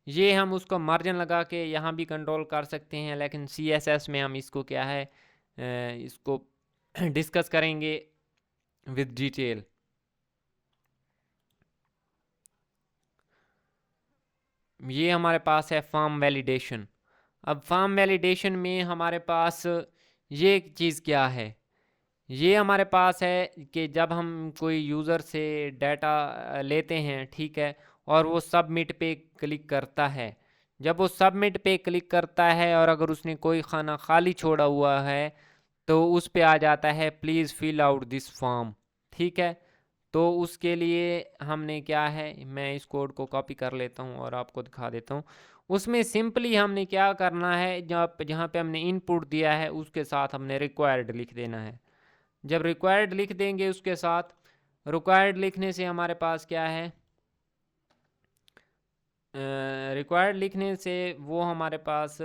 ये हम उसको मार्जिन लगा के यहाँ भी कंट्रोल कर सकते हैं, लेकिन CSS में हम इसको क्या है इसको डिस्कस करेंगे विद डिटेल। ये हमारे पास है फॉर्म वैलिडेशन। अब फॉर्म वैलिडेशन में हमारे पास ये चीज़ क्या है, ये हमारे पास है कि जब हम कोई यूज़र से डाटा लेते हैं, ठीक है, और वो सबमिट पे क्लिक करता है, जब वो सबमिट पे क्लिक करता है और अगर उसने कोई खाना खाली छोड़ा हुआ है तो उस पे आ जाता है please fill out this form, ठीक है। तो उसके लिए हमने क्या है, मैं इस कोड को कॉपी कर लेता हूँ और आपको दिखा देता हूँ। उसमें सिंपली हमने क्या करना है, जहाँ जहाँ पे हमने इनपुट दिया है उसके साथ हमने रिक्वायर्ड लिख देना है। जब रिक्वायर्ड लिख देंगे उसके साथ, रिक्वायर्ड लिखने से हमारे पास क्या है, रिक्वायर्ड लिखने से वो हमारे पास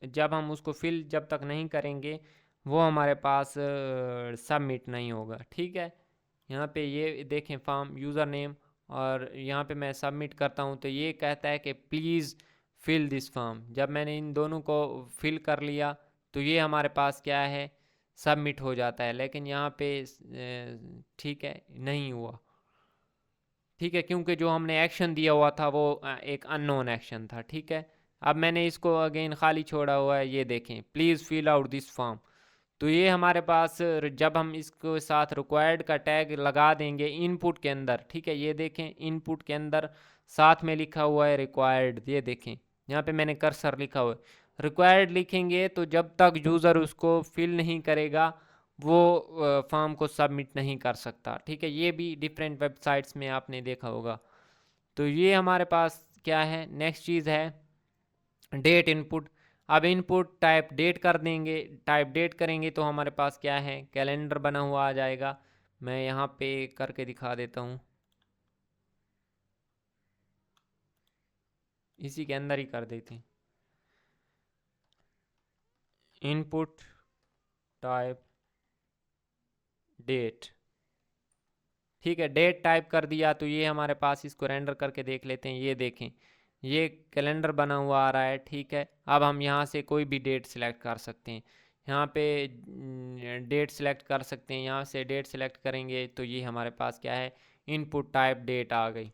जब हम उसको फिल जब तक नहीं करेंगे वो हमारे पास सबमिट नहीं होगा, ठीक है। यहाँ पे ये देखें फॉर्म यूज़र नेम, और यहाँ पे मैं सबमिट करता हूँ तो ये कहता है कि प्लीज़ फिल दिस फॉर्म। जब मैंने इन दोनों को फिल कर लिया तो ये हमारे पास क्या है, सबमिट हो जाता है। लेकिन यहाँ पे ठीक है नहीं हुआ, ठीक है, क्योंकि जो हमने एक्शन दिया हुआ था वो एक अननोन एक्शन था, ठीक है। अब मैंने इसको अगेन खाली छोड़ा हुआ है, ये देखें please fill out this form. तो ये हमारे पास जब हम इसको साथ रिक्वायर्ड का टैग लगा देंगे इनपुट के अंदर, ठीक है, ये देखें इनपुट के अंदर साथ में लिखा हुआ है रिक्वायर्ड, ये देखें यहाँ पे मैंने कर्सर लिखा हुआ है। रिक्वायर्ड लिखेंगे तो जब तक यूज़र उसको फिल नहीं करेगा वो फॉर्म को सबमिट नहीं कर सकता, ठीक है। ये भी डिफरेंट वेबसाइट्स में आपने देखा होगा। तो ये हमारे पास क्या है, नेक्स्ट चीज़ है डेट इनपुट। अब इनपुट टाइप डेट कर देंगे, टाइप डेट करेंगे तो हमारे पास क्या है, कैलेंडर बना हुआ आ जाएगा। मैं यहाँ पे करके दिखा देता हूँ, इसी के अंदर ही कर देते हैं। इनपुट टाइप डेट, ठीक है, डेट टाइप कर दिया तो ये हमारे पास, इसको रेंडर करके देख लेते हैं, ये देखें ये कैलेंडर बना हुआ आ रहा है, ठीक है। अब हम यहाँ से कोई भी डेट सिलेक्ट कर सकते हैं, यहाँ पे डेट सिलेक्ट कर सकते हैं, यहाँ से डेट सिलेक्ट करेंगे तो ये हमारे पास क्या है, इनपुट टाइप डेट आ गई।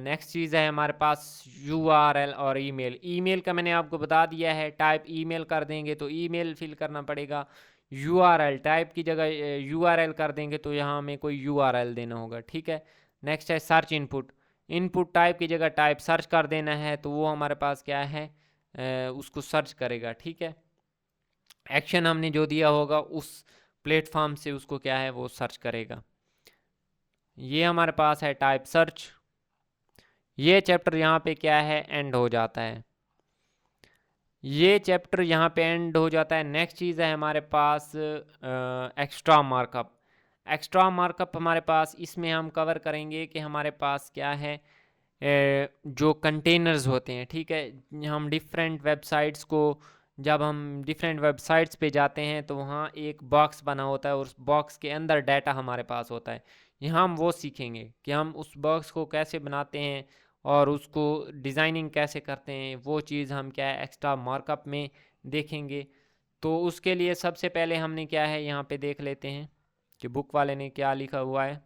नेक्स्ट चीज़ है हमारे पास URL और ईमेल। ईमेल का मैंने आपको बता दिया है, टाइप ईमेल कर देंगे तो ईमेल फिल करना पड़ेगा। URL टाइप की जगह URL कर देंगे तो यहाँ हमें कोई URL देना होगा, ठीक है। नेक्स्ट है सर्च इनपुट। इनपुट टाइप की जगह टाइप सर्च कर देना है तो वो हमारे पास क्या है, उसको सर्च करेगा, ठीक है। एक्शन हमने जो दिया होगा उस प्लेटफॉर्म से उसको क्या है वो सर्च करेगा। ये हमारे पास है टाइप सर्च। ये चैप्टर यहाँ पे क्या है, एंड हो जाता है। ये चैप्टर यहाँ पे एंड हो जाता है। नेक्स्ट चीज़ है हमारे पास एक्स्ट्रा मार्कअप। एक्स्ट्रा मार्कअप हमारे पास इसमें हम कवर करेंगे कि हमारे पास क्या है, जो कंटेनर्स होते हैं, ठीक है। हम डिफरेंट वेबसाइट्स को, जब हम डिफरेंट वेबसाइट्स पे जाते हैं तो वहाँ एक बॉक्स बना होता है और उस बॉक्स के अंदर डाटा हमारे पास होता है। यहाँ हम वो सीखेंगे कि हम उस बॉक्स को कैसे बनाते हैं और उसको डिज़ाइनिंग कैसे करते हैं, वो चीज़ हम क्या है एक्स्ट्रा मार्कअप में देखेंगे। तो उसके लिए सबसे पहले हमने क्या है यहाँ पे देख लेते हैं कि बुक वाले ने क्या लिखा हुआ है।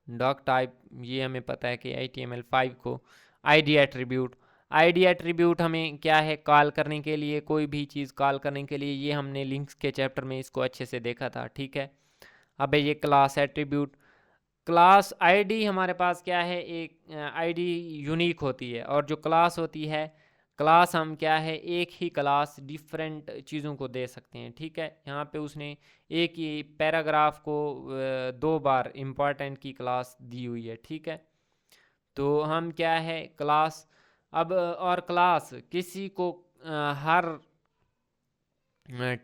डॉक टाइप, ये हमें पता है कि HTML5 को आईडी एट्रीब्यूट, आईडी एट्रीब्यूट हमें क्या है कॉल करने के लिए, कोई भी चीज़ कॉल करने के लिए, ये हमने लिंक्स के चैप्टर में इसको अच्छे से देखा था, ठीक है। अब ये क्लास एट्रीब्यूट, क्लास आईडी हमारे पास क्या है, एक आईडी यूनिक होती है, और जो क्लास होती है, क्लास हम क्या है एक ही क्लास डिफरेंट चीज़ों को दे सकते हैं, ठीक है। यहाँ पे उसने एक ही पैराग्राफ को 2 बार इम्पॉर्टेंट की क्लास दी हुई है, ठीक है। तो हम क्या है क्लास, अब और क्लास किसी को हर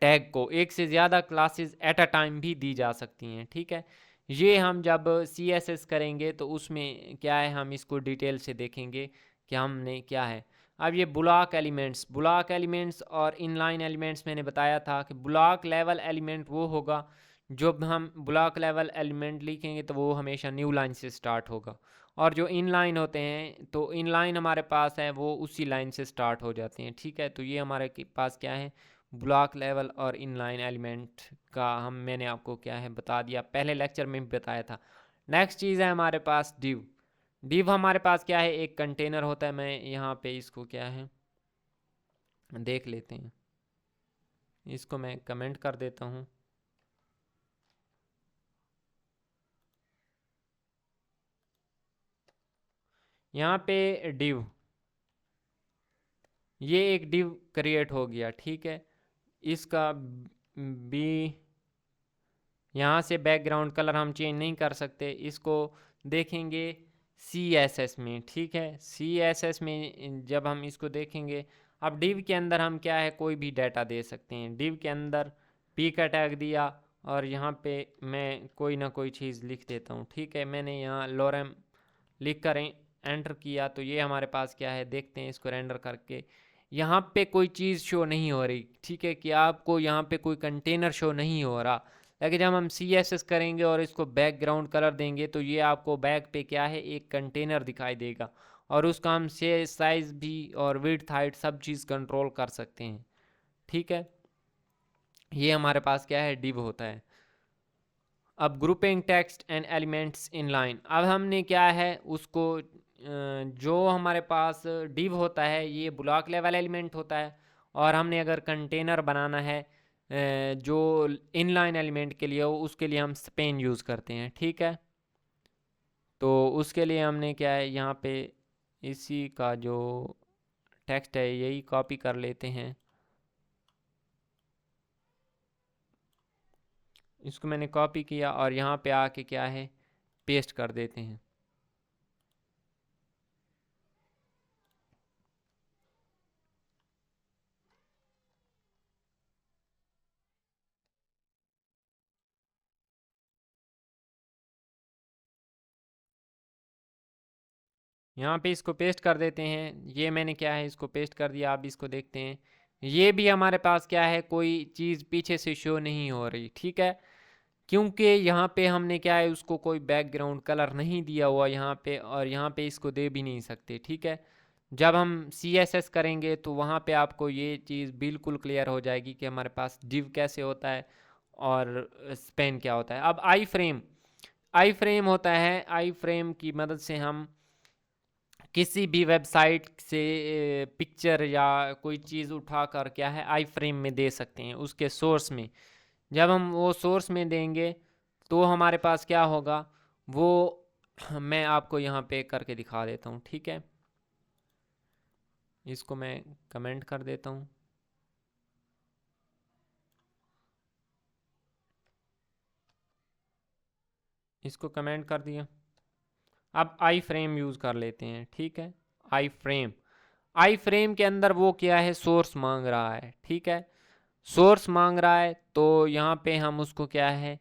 टैग को एक से ज़्यादा क्लासेस एट अ टाइम भी दी जा सकती हैं, ठीक है। ये हम जब CSS करेंगे तो उसमें क्या है हम इसको डिटेल से देखेंगे कि हमने क्या है। अब ये ब्लॉक एलिमेंट्स, ब्लॉक एलिमेंट्स और इनलाइन एलिमेंट्स मैंने बताया था कि ब्लॉक लेवल एलिमेंट वो होगा जब हम ब्लॉक लेवल एलिमेंट लिखेंगे तो वो हमेशा न्यू लाइन से स्टार्ट होगा, और जो इनलाइन होते हैं तो इनलाइन हमारे पास है वो उसी लाइन से स्टार्ट हो जाते हैं, ठीक है। तो ये हमारे पास क्या है ब्लॉक लेवल और इनलाइन एलिमेंट का मैंने आपको क्या है बता दिया, पहले लेक्चर में भी बताया था। नेक्स्ट चीज़ है हमारे पास डिव। डिव हमारे पास क्या है एक कंटेनर होता है, मैं यहाँ पे इसको क्या है देख लेते हैं। इसको मैं कमेंट कर देता हूँ। यहाँ पे डिव, ये एक डिव क्रिएट हो गया, ठीक है। इसका बी, यहाँ से बैकग्राउंड कलर हम चेंज नहीं कर सकते, इसको देखेंगे CSS में, ठीक है। CSS में जब हम इसको देखेंगे, अब div के अंदर हम क्या है कोई भी डाटा दे सकते हैं। div के अंदर p का टैग दिया और यहाँ पे मैं कोई ना कोई चीज़ लिख देता हूँ, ठीक है। मैंने यहाँ lorem लिख कर एंटर किया तो ये हमारे पास क्या है, देखते हैं इसको रेंडर करके। यहाँ पे कोई चीज़ शो नहीं हो रही, ठीक है, कि आपको यहाँ पे कोई कंटेनर शो नहीं हो रहा। लेकिन जब हम CSS करेंगे और इसको बैकग्राउंड कलर देंगे तो ये आपको बैक पे क्या है एक कंटेनर दिखाई देगा, और उसका हम से साइज भी और विड्थ हाइट सब चीज़ कंट्रोल कर सकते हैं, ठीक है। ये हमारे पास क्या है, डिव होता है। अब grouping text and elements in line, अब हमने क्या है उसको जो हमारे पास डिव होता है ये ब्लॉक लेवल एलिमेंट होता है, और हमने अगर कंटेनर बनाना है जो इनलाइन एलिमेंट के लिए हो, उसके लिए हम स्पेन यूज़ करते हैं, ठीक है। तो उसके लिए हमने क्या है यहाँ पे इसी का जो टेक्स्ट है यही कॉपी कर लेते हैं। इसको मैंने कॉपी किया और यहाँ पे आके क्या है पेस्ट कर देते हैं। यहाँ पे इसको पेस्ट कर देते हैं। ये मैंने क्या है इसको पेस्ट कर दिया। आप इसको देखते हैं, ये भी हमारे पास क्या है कोई चीज़ पीछे से शो नहीं हो रही, ठीक है, क्योंकि यहाँ पे हमने क्या है उसको कोई बैकग्राउंड कलर नहीं दिया हुआ यहाँ पे, और यहाँ पे इसको दे भी नहीं सकते, ठीक है। जब हम CSS करेंगे तो वहाँ पे आपको ये चीज़ बिल्कुल क्लियर हो जाएगी कि हमारे पास div कैसे होता है और स्पेन क्या होता है। अब आई फ्रेम होता है, आई फ्रेम की मदद से हम किसी भी वेबसाइट से पिक्चर या कोई चीज़ उठाकर क्या है आई फ्रेम में दे सकते हैं उसके सोर्स में। जब हम वो सोर्स में देंगे तो हमारे पास क्या होगा वो मैं आपको यहाँ पे करके दिखा देता हूँ, ठीक है। इसको मैं कमेंट कर देता हूँ। इसको कमेंट कर दिया। अब आई फ्रेम यूज़ कर लेते हैं, ठीक है। आई फ्रेम के अंदर वो क्या है सोर्स मांग रहा है, ठीक है। सोर्स मांग रहा है तो यहाँ पे हम उसको क्या है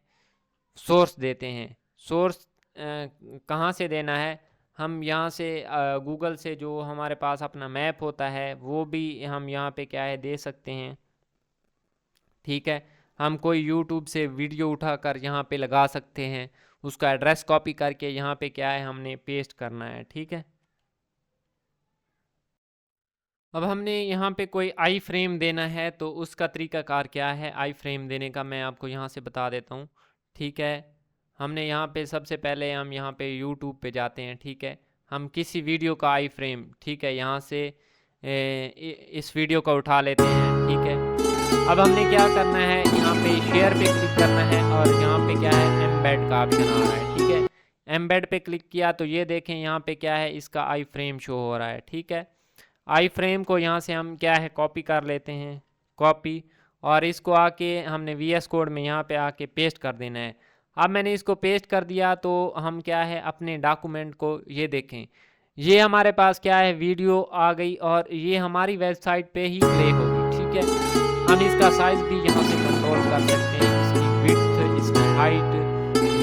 सोर्स देते हैं। सोर्स कहाँ से देना है, हम यहाँ से गूगल से जो हमारे पास अपना मैप होता है वो भी हम यहाँ पे क्या है दे सकते हैं, ठीक है। हम कोई यूट्यूब से वीडियो उठाकर यहाँ पे लगा सकते हैं, उसका एड्रेस कॉपी करके यहाँ पे क्या है हमने पेस्ट करना है, ठीक है। अब हमने यहाँ पे कोई आई फ्रेम देना है तो उसका तरीकाकार क्या है आई फ्रेम देने का, मैं आपको यहाँ से बता देता हूँ, ठीक है। हमने यहाँ पे सबसे पहले हम यहाँ पे यूट्यूब पे जाते हैं, ठीक है। हम किसी वीडियो का आई फ्रेम, ठीक है, यहाँ से इस वीडियो का उठा लेते हैं, ठीक है। अब हमने क्या करना है यहाँ पे शेयर पे क्लिक करना है और यहाँ पे क्या है एम्बेड का ऑप्शन आ रहा है, ठीक है। एम्बेड पे क्लिक किया तो ये देखें यहाँ पे क्या है इसका आई फ्रेम शो हो रहा है, ठीक है। आई फ्रेम को यहाँ से हम क्या है कॉपी कर लेते हैं, कॉपी, और इसको आके हमने VS कोड में यहाँ पे आके पेस्ट कर देना है। अब मैंने इसको पेस्ट कर दिया तो हम क्या है अपने डॉक्यूमेंट को ये देखें, ये हमारे पास क्या है वीडियो आ गई और ये हमारी वेबसाइट पे ही प्ले होगी, ठीक है। हम इसका साइज भी यहाँ से कंट्रोल कर सकते हैं, इसकी विड्थ, इसकी हाइट,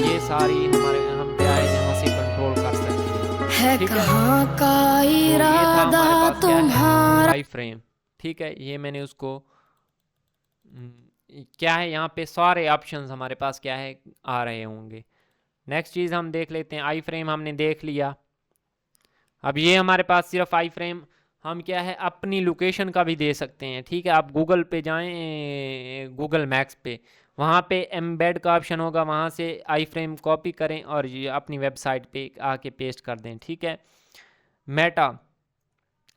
ये सारी हमारे हम क्या है यहाँ से कंट्रोल कर सकते हैं, ठीक है। कहाँ का इरादा तुम्हारा। आई फ्रेम, ठीक है, ये मैंने उसको क्या है यहाँ पे सारे ऑप्शंस हमारे पास क्या है आ रहे होंगे। नेक्स्ट चीज़ हम देख लेते हैं, आई फ्रेम हमने देख लिया। अब ये हमारे पास सिर्फ आई फ्रेम, हम क्या है अपनी लोकेशन का भी दे सकते हैं, ठीक है। आप गूगल पे जाएं, गूगल मैप्स पे, वहाँ पे एम्बेड का ऑप्शन होगा, वहाँ से आई फ्रेम कॉपी करें और ये अपनी वेबसाइट पे आके पेस्ट कर दें, ठीक है।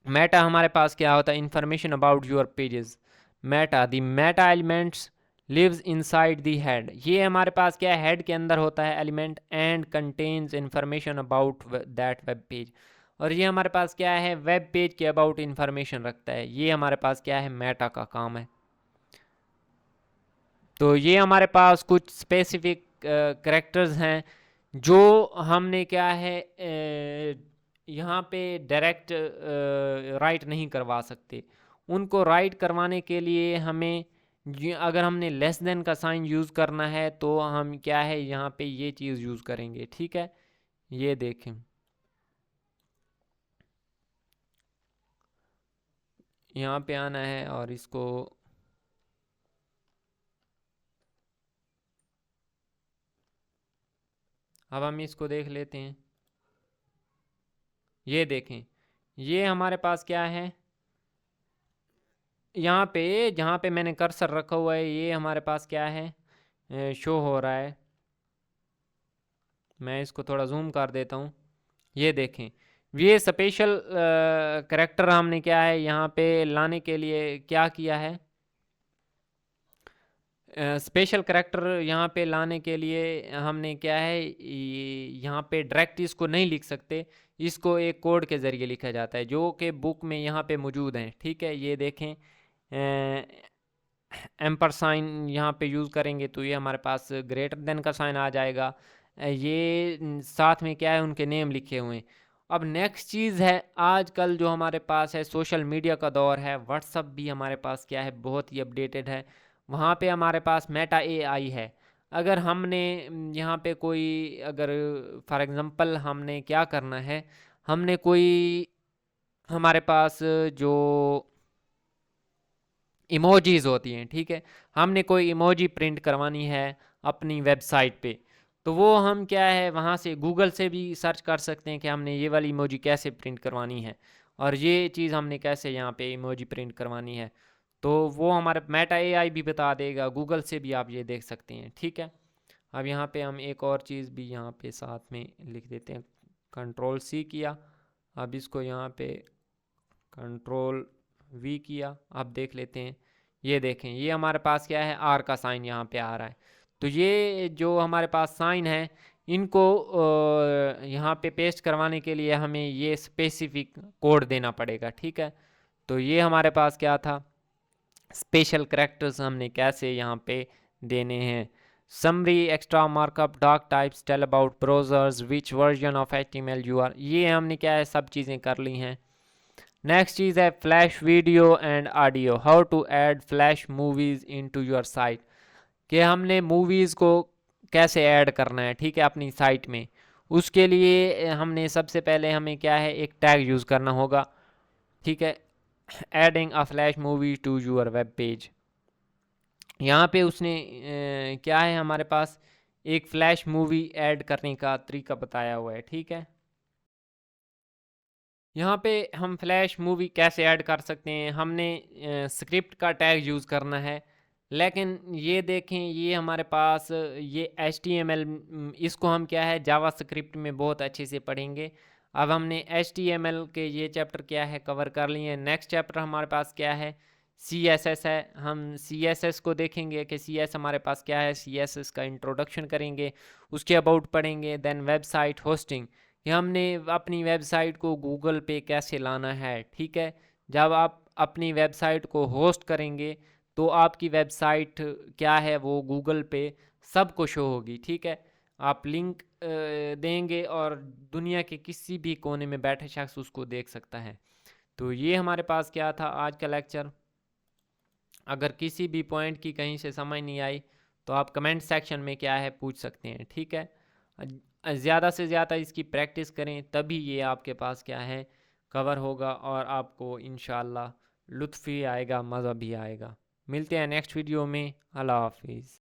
मेटा हमारे पास क्या होता है information about your pages. Meta the meta elements lives inside the head. ये हमारे पास क्या है, हेड के अंदर होता है element, and contains information about that web page. और ये हमारे पास क्या है, वेब पेज के अबाउट इंफॉर्मेशन रखता है। ये हमारे पास क्या है, मेटा का काम है। तो ये हमारे पास कुछ स्पेसिफिक करेक्टर्स हैं जो हमने क्या है यहाँ पे डायरेक्ट राइट नहीं करवा सकते। उनको राइट करवाने के लिए हमें अगर हमने लेस देन का साइन यूज़ करना है तो हम क्या है यहाँ पे ये चीज़ यूज़ करेंगे। ठीक है, ये देखें, यहाँ पे आना है और इसको अब हम इसको देख लेते हैं। ये देखें, ये हमारे पास क्या है, यहाँ पे जहाँ पे मैंने कर्सर रखा हुआ है ये हमारे पास क्या है, शो हो रहा है। मैं इसको थोड़ा जूम कर देता हूँ। ये देखें, ये स्पेशल करेक्टर हमने क्या है यहाँ पे लाने के लिए क्या किया है, स्पेशल करेक्टर यहाँ पे लाने के लिए हमने क्या है, यहाँ पे डायरेक्ट इसको नहीं लिख सकते, इसको एक कोड के ज़रिए लिखा जाता है जो कि बुक में यहाँ पे मौजूद हैं। ठीक है, ये देखें, एम्पर साइन यहाँ पे यूज़ करेंगे तो ये हमारे पास ग्रेटर देन का साइन आ जाएगा। ये साथ में क्या है, उनके नेम लिखे हुए हैं। अब नेक्स्ट चीज़ है, आजकल जो हमारे पास है सोशल मीडिया का दौर है, व्हाट्सअप भी हमारे पास क्या है बहुत ही अपडेटेड है। वहाँ पे हमारे पास मेटा एआई है। अगर हमने यहाँ पे कोई अगर फॉर एग्ज़ाम्पल हमने क्या करना है, हमने कोई हमारे पास जो इमोजीज़ होती हैं, ठीक है, हमने कोई इमोजी प्रिंट करवानी है अपनी वेबसाइट पे, तो वो हम क्या है वहाँ से गूगल से भी सर्च कर सकते हैं कि हमने ये वाली इमोजी कैसे प्रिंट करवानी है और ये चीज़ हमने कैसे यहाँ पे इमोजी प्रिंट करवानी है। तो वो हमारे मेटा एआई भी बता देगा, गूगल से भी आप ये देख सकते हैं। ठीक है, अब यहाँ पे हम एक और चीज़ भी यहाँ पे साथ में लिख देते हैं, कंट्रोल सी किया, अब इसको यहाँ पे कंट्रोल वी किया। अब देख लेते हैं, ये देखें, ये हमारे पास क्या है, आर का साइन यहाँ पे आ रहा है। तो ये जो हमारे पास साइन है इनको यहाँ पे पेस्ट करवाने के लिए हमें ये स्पेसिफिक कोड देना पड़ेगा। ठीक है, तो ये हमारे पास क्या था, स्पेशल करैक्टर्स हमने कैसे यहाँ पे देने हैं। Summary extra markup doctypes tell about browsers which version of HTML you are, ये हमने क्या है सब चीज़ें कर ली हैं। नेक्स्ट चीज़ है flash video and audio, how to add flash movies into your site, कि हमने मूवीज़ को कैसे ऐड करना है। ठीक है, अपनी साइट में, उसके लिए हमने सबसे पहले हमें क्या है एक टैग यूज़ करना होगा। ठीक है, adding a flash movie two your web page, यहाँ पे उसने क्या है हमारे पास एक फ्लैश मूवी ऐड करने का तरीका बताया हुआ है। ठीक है, यहाँ पे हम फ्लैश मूवी कैसे ऐड कर सकते हैं, हमने स्क्रिप्ट का टैग यूज़ करना है। लेकिन ये देखें, ये हमारे पास ये HTML, इसको हम क्या है जावा स्क्रिप्ट में बहुत अच्छे से पढ़ेंगे। अब हमने HTML के ये चैप्टर क्या है कवर कर लिए हैं। नेक्स्ट चैप्टर हमारे पास क्या है, CSS है। हम CSS को देखेंगे कि CS हमारे पास क्या है, CSS का इंट्रोडक्शन करेंगे, उसके अबाउट पढ़ेंगे। देन वेबसाइट होस्टिंग, कि हमने अपनी वेबसाइट को गूगल पे कैसे लाना है। ठीक है, जब आप अपनी वेबसाइट को होस्ट करेंगे तो आपकी वेबसाइट क्या है वो गूगल पे सबको शो होगी। ठीक है, आप लिंक देंगे और दुनिया के किसी भी कोने में बैठे शख्स उसको देख सकता है। तो ये हमारे पास क्या था आज का लेक्चर। अगर किसी भी पॉइंट की कहीं से समझ नहीं आई तो आप कमेंट सेक्शन में क्या है पूछ सकते हैं। ठीक है, ज़्यादा से ज़्यादा इसकी प्रैक्टिस करें तभी ये आपके पास क्या है कवर होगा और आपको इंशाल्लाह लुत्फ़ भी आएगा, मज़ा भी आएगा। मिलते हैं नेक्स्ट वीडियो में। अल्लाह हाफिज़।